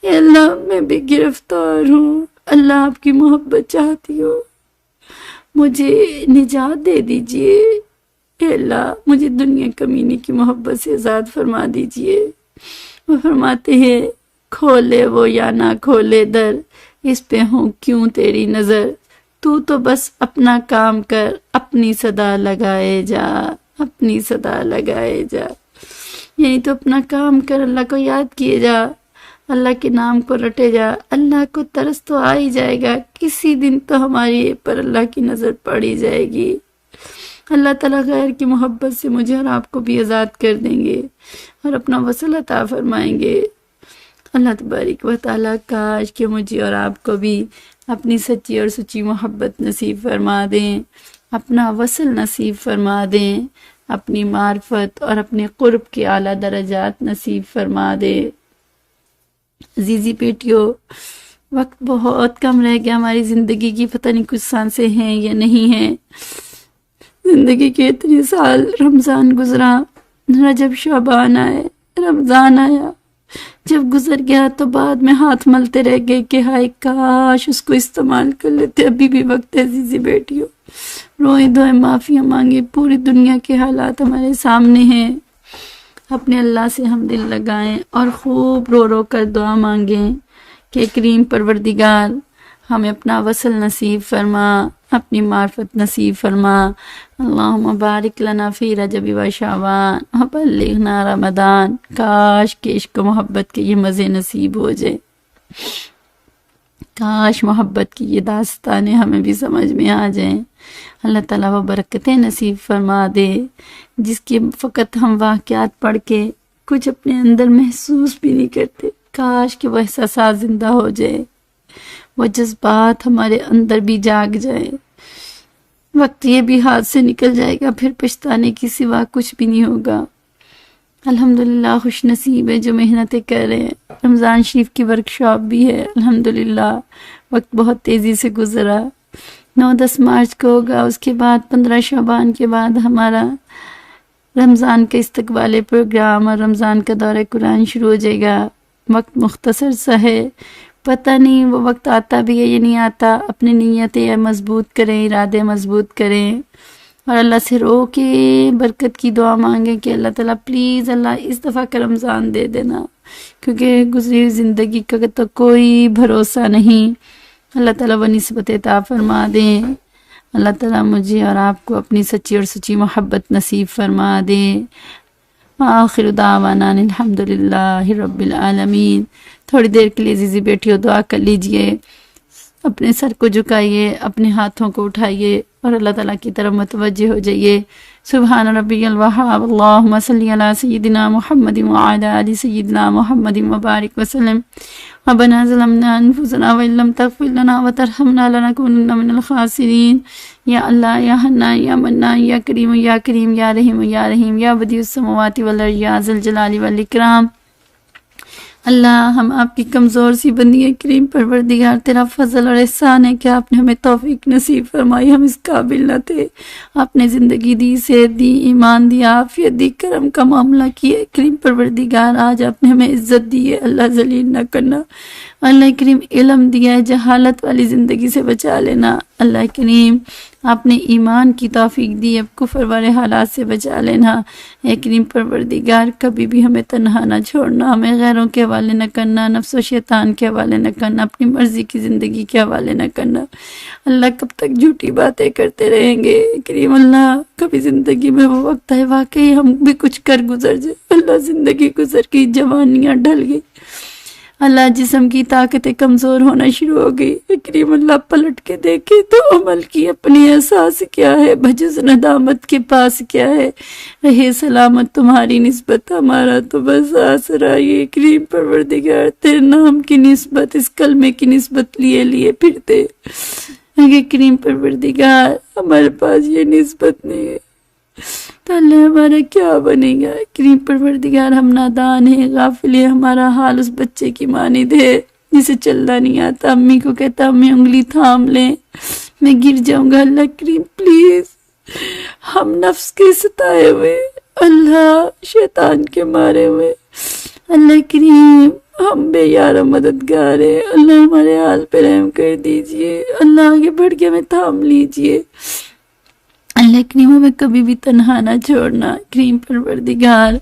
اے اللہ میں بھی گرفتار ہوں، اللہ آپ کی محبت چاہتی ہوں، مجھے نجات دے دیجئے، اے اللہ مجھے دنیا کمینے کی محبت سے آزاد فرما دیجئے۔ وہ فرماتے ہیں، کھولے وہ یا نہ کھولے در، اس پہ ہوں کیوں تیری نظر، تو بس اپنا کام کر، اپنی صدا لگائے جا، اپنی صدا لگائے جا، یعنی تو اپنا کام کر، اللہ کو یاد کیے جا، اللہ کے نام کو رٹے جا، اللہ کو ترس تو آ ہی جائے گا، کسی دن تو ہماری پر اللہ کی نظر پڑی جائے گی، اللہ تعالیٰ غیر کی محبت سے مجھے اور آپ کو بھی آزاد کر دیں گے اور اپنا وصل عطا فرمائیں گے۔ اللہ تبارک و تعالیٰ کاش کہ مجھے اور آپ کو بھی اپنی سچی اور سچی محبت نصیب فرما دیں، اپنا وصل نصیب فرما دیں، اپنی معرفت اور اپنے قرب کے اعلیٰ درجات نصیب فرما دیں۔ عزیزی بیٹیوں، وقت بہت کم رہ گیا ہماری زندگی کی، پتہ نہیں کچھ سانسیں ہیں یا نہیں ہیں، زندگی کے اتنے سال، رمضان گزرا، رجب شعبان آئے، رمضان آیا، جب گزر گیا تو بعد میں ہاتھ ملتے رہ گئے کہ ہائے کاش اس کو استعمال کر لیتے، ابھی بھی وقت ہے عزیزی بیٹیوں، روئیں دھوئیں معافیاں مانگیں، پوری دنیا کے حالات ہمارے سامنے ہیں، اپنے اللہ سے ہم دل لگائیں اور خوب رو رو کر دعا مانگیں کہ کریم پروردگار ہمیں اپنا وصل نصیب فرما، اپنی معرفت نصیب فرما۔ اللہم بارک لنا فی رجب و شعبان وبلغنا رمضان۔ کاش کہ عشق و محبت کے یہ مزے نصیب ہو جائے، کاش محبت کی یہ داستانیں ہمیں بھی سمجھ میں آ جائیں۔ اللہ تعالیٰ وہ برکتیں نصیب فرما دے جس کے فقط ہم واقعات پڑھ کے کچھ اپنے اندر محسوس بھی نہیں کرتے، کاش کہ وہ احساسات زندہ ہو جائے، وہ جذبات ہمارے اندر بھی جاگ جائے۔ وقت یہ بھی ہاتھ سے نکل جائے گا، پھر پچھتانے کی سوا کچھ بھی نہیں ہوگا۔ الحمدللہ خوش نصیب ہے جو محنتیں کر رہے ہیں۔ رمضان شریف کی ورکشاپ بھی ہے، الحمدللہ وقت بہت تیزی سے گزرا۔ 9-10 مارچ کو ہوگا، اس کے بعد 15 شعبان کے بعد ہمارا رمضان کا استقبال پروگرام اور رمضان کا دورہ قرآن شروع ہو جائے گا۔ وقت مختصر سا ہے، پتہ نہیں وہ وقت آتا بھی ہے یا نہیں آتا۔ اپنی نیتیں مضبوط کریں، ارادے مضبوط کریں اور اللہ سے رو کے برکت کی دعا مانگیں کہ اللہ تعالیٰ پلیز اللہ اس دفعہ کا رمضان دے دینا، کیونکہ گزری ہوئی زندگی کا تو کوئی بھروسہ نہیں۔ اللہ تعالیٰ وہ نسبت عطا فرما دیں، اللہ تعالیٰ مجھے اور آپ کو اپنی سچی اور سچی محبت نصیب فرما دے۔ آخر دعوانا الحمدللہ رب العالمین۔ تھوڑی دیر کے لیے عزیزی بیٹھیو دعا کر لیجئے، اپنے سر کو جھکائیے، اپنے ہاتھوں کو اٹھائیے اور اللہ تعالیٰ کی طرف متوجہ ہو جائیے۔ سبحان ربی الوہاب، اللہم صلی علی سیدنا محمد وعلی آل سیدنا محمد وبارک وسلم۔ ربنا ظلمنا انفسنا وان لم تغفر لنا وترحمنا لنکونن من الخاسرین۔ یا اللہ، یا حنان، یا منان، یا کریم، یا کریم، یا رحیم، یا رحیم، یا بدیع السماوات والارض، یا ذی الجلال والاکرام۔ اللہ ہم آپ کی کمزور سی بندی ہیں، کریم پروردگار تیرا فضل اور احسان ہے کہ آپ نے ہمیں توفیق نصیب فرمائی، ہم اس قابل نہ تھے۔ آپ نے زندگی دی، صحت دی، ایمان دی، عافیت دی، کرم کا معاملہ کیا۔ کریم پروردگار آج آپ نے ہمیں عزت دی ہے، اللہ ذلیل نہ کرنا۔ اللہ کریم علم دیا ہے، جہالت والی زندگی سے بچا لینا۔ اللہ کریم آپ نے ایمان کی توفیق دی، اب کفر والے حالات سے بچا لینا۔ اے کریم پروردگار کبھی بھی ہمیں تنہا نہ چھوڑنا، ہمیں غیروں کے حوالے نہ کرنا، نفس و شیطان کے حوالے نہ کرنا، اپنی مرضی کی زندگی کے حوالے نہ کرنا۔ اللہ کب تک جھوٹی باتیں کرتے رہیں گے؟ کریم اللہ کبھی زندگی میں وہ وقت ہے واقعی ہم بھی کچھ کر گزر جائے۔ اللہ زندگی گزر گئی، جوانیاں ڈھل گئی، اللہ جسم کی طاقتیں کمزور ہونا شروع ہو گئی۔ کریم اللہ پلٹ کے دیکھے تو عمل کی اپنی احساس کیا ہے، بجز ندامت کے پاس کیا ہے۔ رہے سلامت تمہاری نسبت، ہمارا تو بس آسرا یہ کریم پروردگار تیرے نام کی نسبت، اس کلمے کی نسبت لیے پھرتے۔ اگر کریم پروردگار ہمارے پاس یہ نسبت نہیں ہے تو اللہ ہمارا کیا بنے گا؟ کریم پروردگار ہم نادان ہیں، غافل ہیں، ہمارا حال اس بچے کی مانند ہے جسے چلنا نہیں آتا، امی کو کہتا امی انگلی تھام لیں، میں گر جاؤں گا۔ اللہ کریم پلیز، ہم نفس کے ستائے ہوئے، اللہ شیطان کے مارے ہوئے، اللہ کریم ہم بے یار و مددگار ہیں، اللہ ہمارے حال پہ رحم کر دیجئے، اللہ آگے بڑھ کے ہمیں تھام لیجئے۔ اللہ کریم ہمیں کبھی بھی تنہا نہ چھوڑنا۔ کریم پروردگار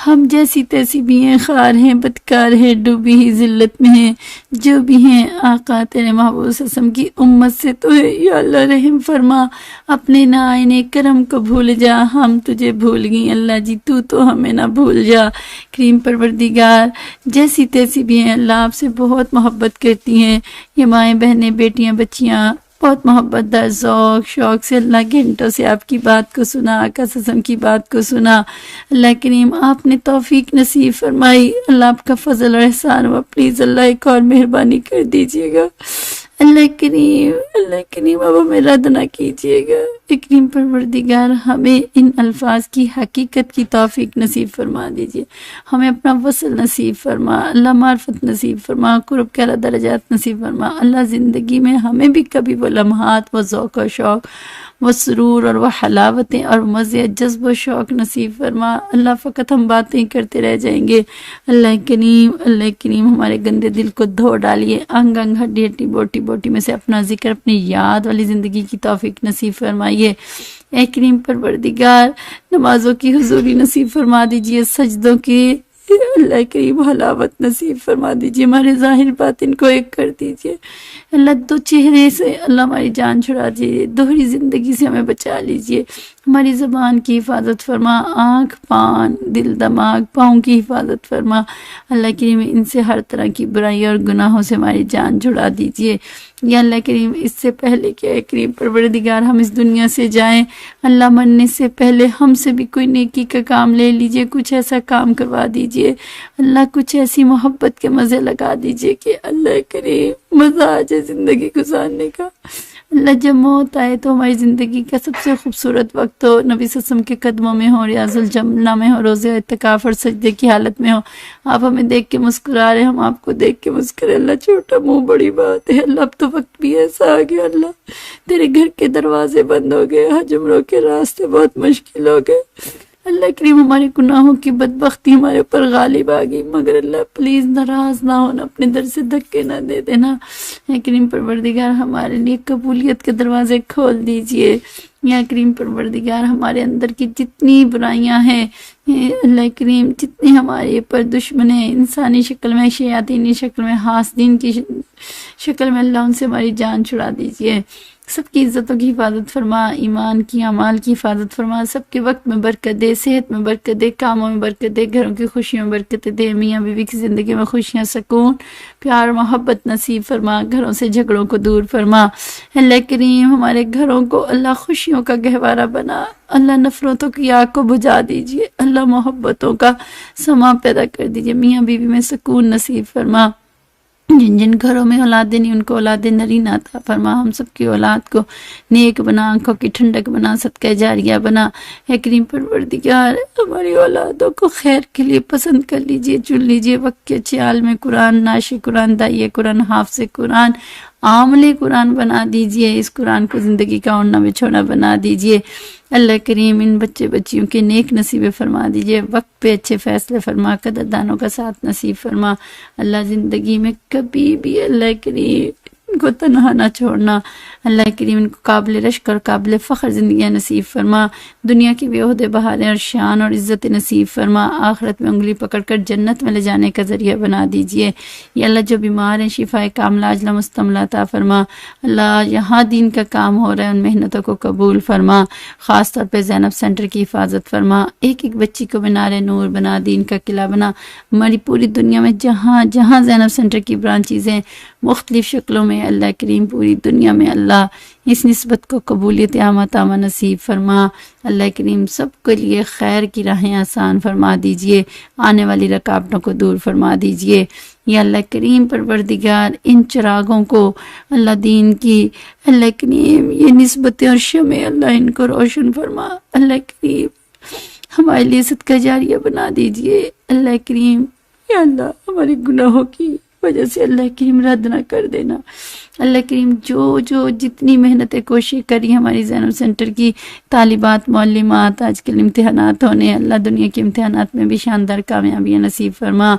ہم جیسی تیسی بھی ہیں، خار ہیں، بدکار ہیں، ڈوبی ہی ذلت میں ہیں، جو بھی ہیں آقا تیرے محبوب صلی اللہ علیہ وسلم کی امت سے تو ہے۔ یا اللہ رحم فرما، اپنے نائن کرم کو بھول جا، ہم تجھے بھول گئی، اللہ جی تو ہمیں نہ بھول جا۔ کریم پروردگار جیسی تیسی بھی ہیں، اللہ آپ سے بہت محبت کرتی ہیں، یہ مائیں بہنیں بیٹیاں بچیاں بہت محبت دار ذوق شوق سے اللہ گھنٹوں سے آپ کی بات کو سنا، آقا سسم کی بات کو سنا۔ اللہ کریم آپ نے توفیق نصیب فرمائی، اللہ آپ کا فضل اور احسان ہوا، پلیز اللہ ایک اور مہربانی کر دیجیے گا۔ اللہ کریم اب ہمیں رد نہ کیجیے گا۔ کریم پروردگار ہمیں ان الفاظ کی حقیقت کی توفیق نصیب فرما دیجیے، ہمیں اپنا وصل نصیب فرما، اللہ معرفت نصیب فرما، قرب کے اعلیٰ درجات نصیب فرما۔ اللہ زندگی میں ہمیں بھی کبھی وہ لمحات، وہ ذوق و شوق، وہ سرور اور وہ حلاوتیں اور مزے، جذب و شوق نصیب فرما۔ اللہ فقط ہم باتیں کرتے رہ جائیں گے۔ اللہ کریم ہمارے گندے دل کو دھو ڈالیے، انگ انگ ہڈی ہڈی بوٹی بوٹی میں سے اپنا ذکر، اپنی یاد والی زندگی کی توفیق نصیب فرمائیے۔ اے کریم پروردگار نمازوں کی حضوری نصیب فرما دیجئے، سجدوں کی اللہ کریم حلاوت نصیب فرما دیجیے، ہمارے ظاہر باطن کو ایک کر دیجیے اللہ، دو چہرے سے اللہ ہماری جان چھڑا دیجیے، دوہری زندگی سے ہمیں بچا لیجیے، ہماری زبان کی حفاظت فرما، آنکھ کان دل دماغ پاؤں کی حفاظت فرما اللہ کریم، ان سے ہر طرح کی برائی اور گناہوں سے ہماری جان چھڑا دیجیے یا اللہ کریم۔ اس سے پہلے کہ اے کریم پروردگار ہم اس دنیا سے جائیں، اللہ مرنے سے پہلے ہم سے بھی کوئی نیکی کا کام لے لیجئے، کچھ ایسا کام کروا دیجئے اللہ، کچھ ایسی محبت کے مزے لگا دیجئے کہ اللہ کریم مزہ آ جائے زندگی گزارنے کا اللہ۔ جب موت آئے تو ہماری زندگی کا سب سے خوبصورت وقت ہو، نبی صلی اللہ علیہ وسلم کے قدموں میں ہو، ریاض الجنہ میں ہو، روزے اعتکاف اور سجدے کی حالت میں ہو، آپ ہمیں دیکھ کے مسکرا رہے، ہم آپ کو دیکھ کے مسکرے اللہ، چھوٹا منہ بڑی بات ہے اللہ، اب تو وقت بھی ایسا آ گیا اللہ، تیرے گھر کے دروازے بند ہو گئے، حجمروں کے راستے بہت مشکل ہو گئے اللہ کریم، ہمارے گناہوں کی بدبختی ہمارے اوپر غالب آ گئی، مگر اللہ پلیز ناراض نہ ہونا، اپنے در سے دھکے نہ دے دینا اے کریم پروردگار، ہمارے لیے قبولیت کے دروازے کھول دیجئے یا کریم پروردگار، ہمارے اندر کی جتنی برائیاں ہیں اللہ کریم، جتنی ہمارے اوپر دشمن ہیں، انسانی شکل میں، شیاطینی شکل میں، حاسدین کی شکل میں، اللہ ان سے ہماری جان چھڑا دیجئے، سب کی عزتوں کی حفاظت فرما، ایمان کی اعمال کی حفاظت فرما، سب کے وقت میں برکت دے، صحت میں برکت دے، کاموں میں برکت دے، گھروں کی خوشیوں میں برکت دے، میاں بیوی کی زندگی میں خوشیاں، سکون، پیار، محبت نصیب فرما، گھروں سے جھگڑوں کو دور فرما اللہ کریم، ہمارے گھروں کو اللہ خوشیوں کا گہوارہ بنا اللہ، نفرتوں کی آگ کو بجھا دیجئے اللہ، محبتوں کا سما پیدا کر دیجئے، میاں بیوی میں سکون نصیب فرما، جن جن گھروں میں اولاد نہیں ان کو اولاد نرین عطا فرما، ہم سب کی اولاد کو نیک بنا، آنکھوں کی ٹھنڈک بنا، صدقہ جاریہ بنا اے کریم پروردگار، ہماری اولادوں کو خیر کے لیے پسند کر لیجئے، چن لیجئے، وقت کے اچھے عالم قرآن، ناشر قرآن، داعیہ قرآن، حافظ قرآن، عامل قرآن بنا دیجئے، اس قرآن کو زندگی کا اوڑھنا بچھونا بنا دیجئے اللہ کریم، ان بچے بچیوں کے نیک نصیب فرما دیجئے، وقت پہ اچھے فیصلے فرما، قدردانوں کا ساتھ نصیب فرما اللہ، زندگی میں کبھی بھی اللہ کریم ان کو تنہا نہ چھوڑنا اللہ کریم، ان کو قابل رشک اور قابل فخر زندگیاں نصیب فرما، دنیا کی بے عہدے بہاریں اور شان اور عزت نصیب فرما، آخرت میں انگلی پکڑ کر جنت میں لے جانے کا ذریعہ بنا دیجئے یا اللہ، جو بیمار ہیں شفا کاملہ عاجلہ مستعملہ عطا فرما اللہ، یہاں دین کا کام ہو رہا ہے ان محنتوں کو قبول فرما، خاص طور پہ زینب سینٹر کی حفاظت فرما، ایک ایک بچی کو مینار نور بنا، دین کا قلعہ بنا، ہماری پوری دنیا میں جہاں جہاں زینب سینٹر کی برانچیز ہیں مختلف شکلوں میں اللہ کریم، پوری دنیا میں اللہ اس نسبت کو قبولیت عامہ نصیب فرما اللہ کریم، سب کے لیے خیر کی راہیں آسان فرما دیجئے، آنے والی رکاوٹوں کو دور فرما دیجئے یا اللہ کریم پروردگار، ان چراغوں کو اللہ دین کی اللہ کریم، یہ نسبتیں اور شمع اللہ ان کو روشن فرما اللہ کریم، ہمارے لیے صدقہ جاریہ بنا دیجئے اللہ کریم یا اللہ، ہمارے گناہوں کی وجہ سے اللہ کریم رد نہ کر دینا اللہ کریم، جو جتنی محنتیں کوشش کری ہماری زینب سینٹر کی طالبات معلمات، آج کل امتحانات ہونے اللہ، دنیا کے امتحانات میں بھی شاندار کامیابیاں نصیب فرما،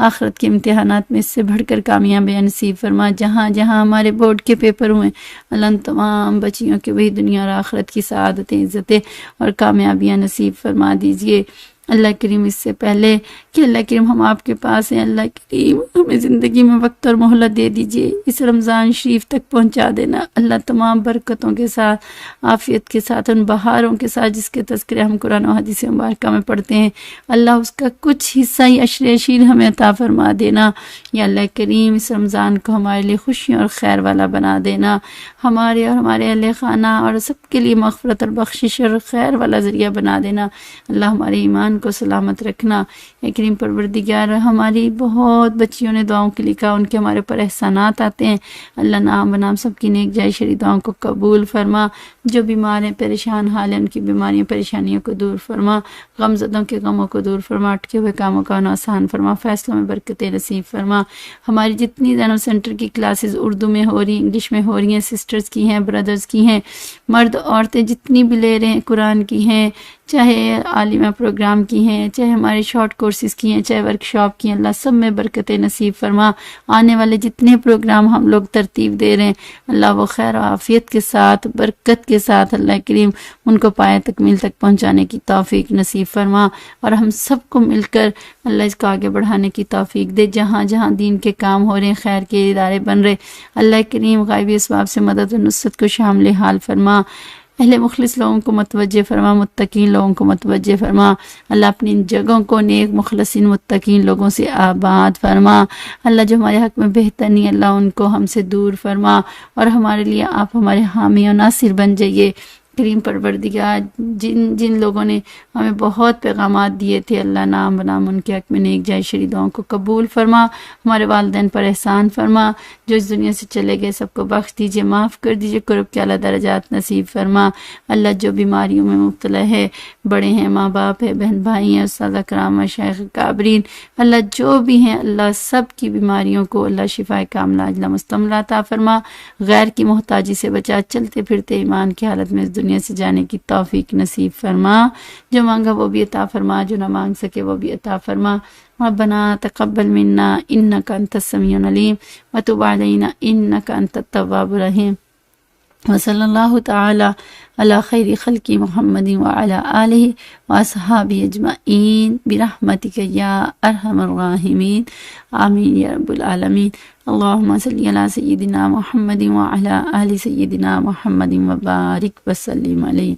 آخرت کے امتحانات میں اس سے بڑھ کر کامیابیاں نصیب فرما، جہاں جہاں ہمارے بورڈ کے پیپر ہوئے اللہ ان تمام بچیوں کے وہی دنیا اور آخرت کی سعادتیں، عزتیں اور کامیابیاں نصیب فرما دیجئے اللہ کریم۔ اس سے پہلے کہ اللہ کریم ہم آپ کے پاس ہیں اللہ کریم، ہمیں زندگی میں وقت اور مہلت دے دیجئے، اس رمضان شریف تک پہنچا دینا اللہ، تمام برکتوں کے ساتھ، عافیت کے ساتھ، ان بہاروں کے ساتھ جس کے تذکرے ہم قرآن و حدیث مبارکہ میں پڑھتے ہیں اللہ، اس کا کچھ حصہ ہی عشر اشیر ہمیں عطا فرما دینا یا اللہ کریم، اس رمضان کو ہمارے لیے خوشیوں اور خیر والا بنا دینا، ہمارے اور ہمارے اہل خانہ اور سب کے لیے مغفرت اور بخشش اور خیر والا ذریعہ بنا دینا اللہ، ہمارے ایمان کو سلامت رکھنا اے کریم پروردگار، ہماری بہت بچیوں نے دعاؤں کے لکھا، ان کے ہمارے پر احسانات آتے ہیں اللہ، نام بنام سب کی نیک جائے شری دعاؤں کو قبول فرما، جو بیمار ہیں پریشان حال ہیں ان کی بیماریاں پریشانیوں کو دور فرما، غم زدوں کے غموں کو دور فرما، اٹکے ہوئے کاموں کا آسان فرما، فیصلوں میں برکتیں نصیب فرما، ہماری جتنی زینب سینٹر کی کلاسز اردو میں ہو رہی ہیں، انگلش میں ہو رہی ہیں، سسٹرز کی ہیں، بردرز کی ہیں، مرد عورتیں جتنی بھی لے رہے ہیں، قرآن کی ہیں، چاہے عالمہ پروگرام کی ہیں، چاہے ہمارے شارٹ کورسز کی ہیں، چاہے ورکشاپ کی ہیں، اللہ سب میں برکت نصیب فرما۔ آنے والے جتنے پروگرام ہم لوگ ترتیب دے رہے ہیں اللہ وہ خیر و عافیت کے ساتھ، برکت کے ساتھ اللہ کریم ان کو پائے تکمیل تک پہنچانے کی توفیق نصیب فرما، اور ہم سب کو مل کر اللہ اس کو آگے بڑھانے کی توفیق دے۔ جہاں جہاں دین کے کام ہو رہے ہیں، خیر کے ادارے بن رہے، اللہ کریم غائبی اسباب سے مدد و نصرت کو شامل حال فرما، اہل مخلص لوگوں کو متوجہ فرما، متقین لوگوں کو متوجہ فرما، اللہ اپنی ان جگہوں کو نیک مخلصین متقین لوگوں سے آباد فرما، اللہ جو ہمارے حق میں بہتر نہیں اللہ ان کو ہم سے دور فرما، اور ہمارے لیے آپ ہمارے حامی و ناصر بن جائیے۔ کریم پروردگار، جن لوگوں نے ہمیں بہت پیغامات دیے تھے اللہ نام بنام ان کے حق میں نیک جائے شری دعاؤں کو قبول فرما، ہمارے والدین پر احسان فرما، جو اس دنیا سے چلے گئے سب کو بخش دیجئے، معاف کر دیجئے، قرب کے اعلیٰ درجات نصیب فرما۔ اللہ جو بیماریوں میں مبتلا ہے، بڑے ہیں، ماں باپ ہے، بہن بھائی ہیں، استاد کرام، مشائخ کابرین، اللہ جو بھی ہیں اللہ سب کی بیماریوں کو اللہ شفا کاملہ عاجلہ مستعملہ عطا فرما، غیر کی محتاجی سے بچا، چلتے پھرتے ایمان کی حالت میں اس دنیا سے جانے کی توفیق نصیب فرما، جو مانگا وہ بھی عطا فرما، جو نہ مانگ سکے وہ بھی عطا فرما۔ ربنا تقبل منا انك انت السميع العليم وتب علينا انك انت التواب الرحيم، وصلی اللہ تعالی علی خیر خلق محمد وعلی آلہ واصحابہ اجمعین برحمتک یا ارحم الراحمین، آمین یا رب العالمین۔ اللہم صلی علی سیدنا محمد وعلی آل سیدنا محمد وبارک وسلم علیہ،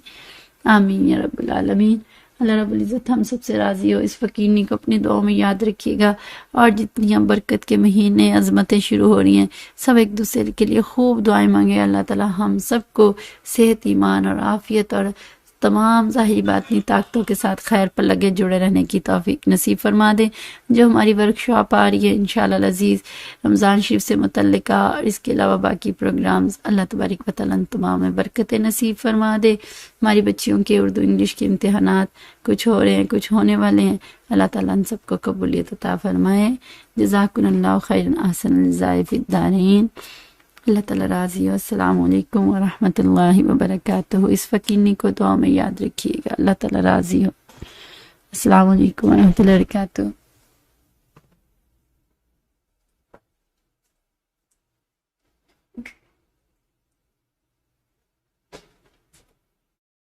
آمین یا رب العالمین۔ اللہ رب العزت ہم سب سے راضی ہو، اس فقیرنی کو اپنی دعاؤں میں یاد رکھیے گا، اور جتنی ہم برکت کے مہینے عظمتیں شروع ہو رہی ہیں سب ایک دوسرے کے لیے خوب دعائیں مانگے، اللہ تعالی ہم سب کو صحت، ایمان اور عافیت اور تمام ظاہری باطنی طاقتوں کے ساتھ خیر پر لگے جڑے رہنے کی توفیق نصیب فرما دے۔ جو ہماری ورکشاپ آ رہی ہے انشاءاللہ العزیز رمضان شریف سے متعلقہ، اور اس کے علاوہ باقی پروگرامز، اللہ تبارک و تعالیٰ تمام میں برکت نصیب فرما دے۔ ہماری بچیوں کے اردو انگلش کے امتحانات کچھ ہو رہے ہیں، کچھ ہونے والے ہیں، اللہ تعالیٰ ان سب کو قبولیت عطا فرمائے۔ جزاکم اللہ خیرا احسن الجزاء فی الدارین۔ اللہ تعالیٰ راضی ہو۔ السلام علیکم ورحمۃ اللہ وبرکاتہ۔ اس فقیرنی کو دعا میں یاد رکھیے گا، اللہ تعالیٰ راضی ہو۔ السلام علیکم ورحمۃ اللہ وبرکاتہ۔